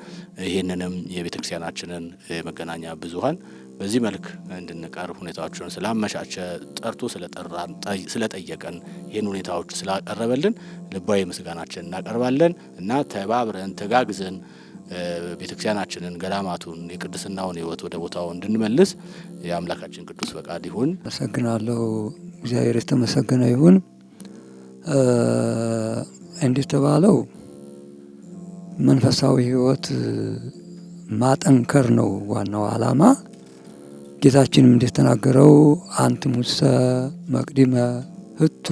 ይህንንም የቤተ ክርስቲያናችንን የመገናኛ ብዙኃን በዚህ መልክ እንድንቀርብ ሁኔታዎችን ስላመቻቸ ጠርቶ ስለጠየቀን ይህን ሁኔታዎች ስላቀረበልን ልባዊ ምስጋናችን እናቀርባለን እና ተባብረን ተጋግዘን ቤተክርስቲያናችንን ገዳማቱን የቅድስናውን ሕይወት ወደ ቦታው እንድንመልስ የአምላካችን ቅዱስ ፈቃድ ይሁን። አመሰግናለሁ። እግዚአብሔር የተመሰገነ ይሁን። እንደተባለው መንፈሳዊ ሕይወት ማጠንከር ነው ዋናው ዓላማ። ጌታችንም እንደተናገረው አንትሙሰ መቅድመ ህቱ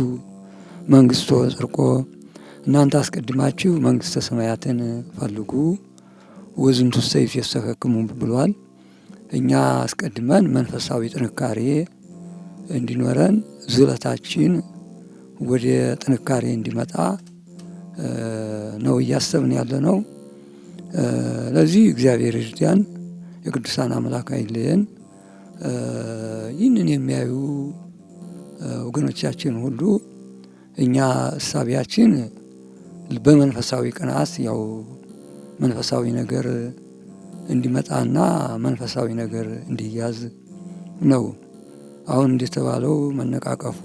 መንግስቶ ጽድቆ፣ እናንተ አስቀድማችሁ መንግስተ ሰማያትን ፈልጉ ወዝንቱ ሰይፍ ይሰከክሙ ብሏል። እኛ አስቀድመን መንፈሳዊ ጥንካሬ እንዲኖረን ዝለታችን ወደ ጥንካሬ እንዲመጣ ነው እያሰብን ያለ ነው። ለዚህ እግዚአብሔር ይርዳን፣ የቅዱሳን አምላክ አይለየን። ይህንን የሚያዩ ወገኖቻችን ሁሉ እኛ እሳቢያችን በመንፈሳዊ ቅናት ያው መንፈሳዊ ነገር እንዲመጣና መንፈሳዊ ነገር እንዲያዝ ነው። አሁን እንደተባለው መነቃቀፉ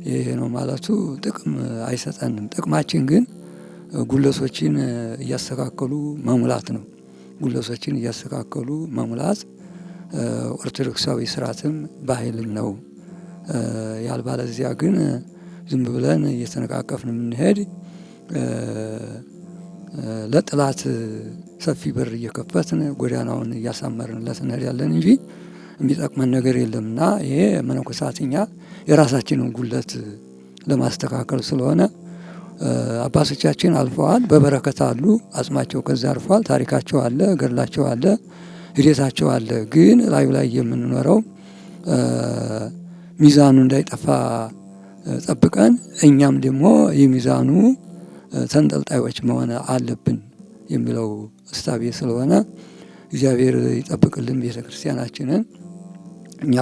ይሄ ነው ማለቱ ጥቅም አይሰጠንም። ጥቅማችን ግን ጉለቶችን እያስተካከሉ መሙላት ነው። ጉለቶችን እያስተካከሉ መሙላት ኦርቶዶክሳዊ ስርዓትም ባህልም ነው። ያልባለዚያ ግን ዝም ብለን እየተነቃቀፍን የምንሄድ ለጥላት ሰፊ በር እየከፈትን ጎዳናውን እያሳመርንለት እንሄዳለን እንጂ የሚጠቅመን ነገር የለምና ይሄ መነኮሳትኛ የራሳችንን ጉለት ለማስተካከል ስለሆነ አባቶቻችን አልፈዋል፣ በበረከት አሉ። አጽማቸው ከዛ አልፏል። ታሪካቸው አለ፣ ገድላቸው አለ፣ ሂደታቸው አለ። ግን ላዩ ላይ የምንኖረው ሚዛኑ እንዳይጠፋ ጠብቀን እኛም ደግሞ የሚዛኑ ተንጠልጣዮች መሆን አለብን የሚለው እሳቤ ስለሆነ እግዚአብሔር ይጠብቅልን ቤተ ክርስቲያናችንን። እኛ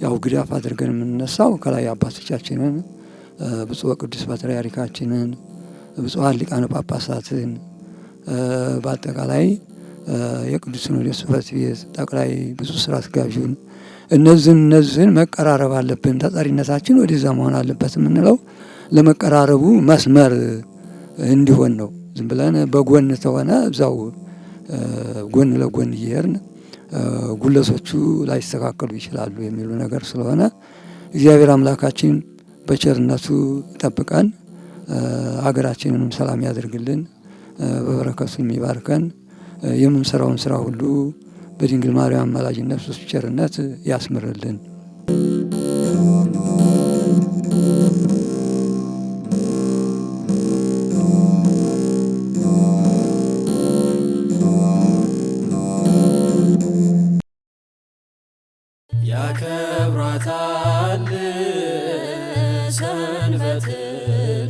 ያው ግዳፍ አድርገን የምንነሳው ከላይ አባቶቻችንን ብፁዕ ወቅዱስ ፓትርያርካችንን፣ ብፁዓን ሊቃነ ጳጳሳትን፣ በአጠቃላይ የቅዱስ ሲኖዶስ ጽሕፈት ቤት ጠቅላይ ብፁዕ ስራ አስኪያጁን እነዚህን መቀራረብ አለብን። ተጠሪነታችን ወደዛ መሆን አለበት የምንለው ለመቀራረቡ መስመር እንዲሆን ነው። ዝም ብለን በጎን ተሆነ እዛው ጎን ለጎን እየሄድን ጉለቶቹ ላይስተካከሉ ይችላሉ የሚሉ ነገር ስለሆነ እግዚአብሔር አምላካችን በቸርነቱ ይጠብቀን፣ ሀገራችንንም ሰላም ያደርግልን፣ በበረከቱ የሚባርከን፣ የምንሰራውን ስራ ሁሉ በድንግል ማርያም አማላጅነት በእሱ ቸርነት ያስምርልን። ያከብሯታል ሰንበትን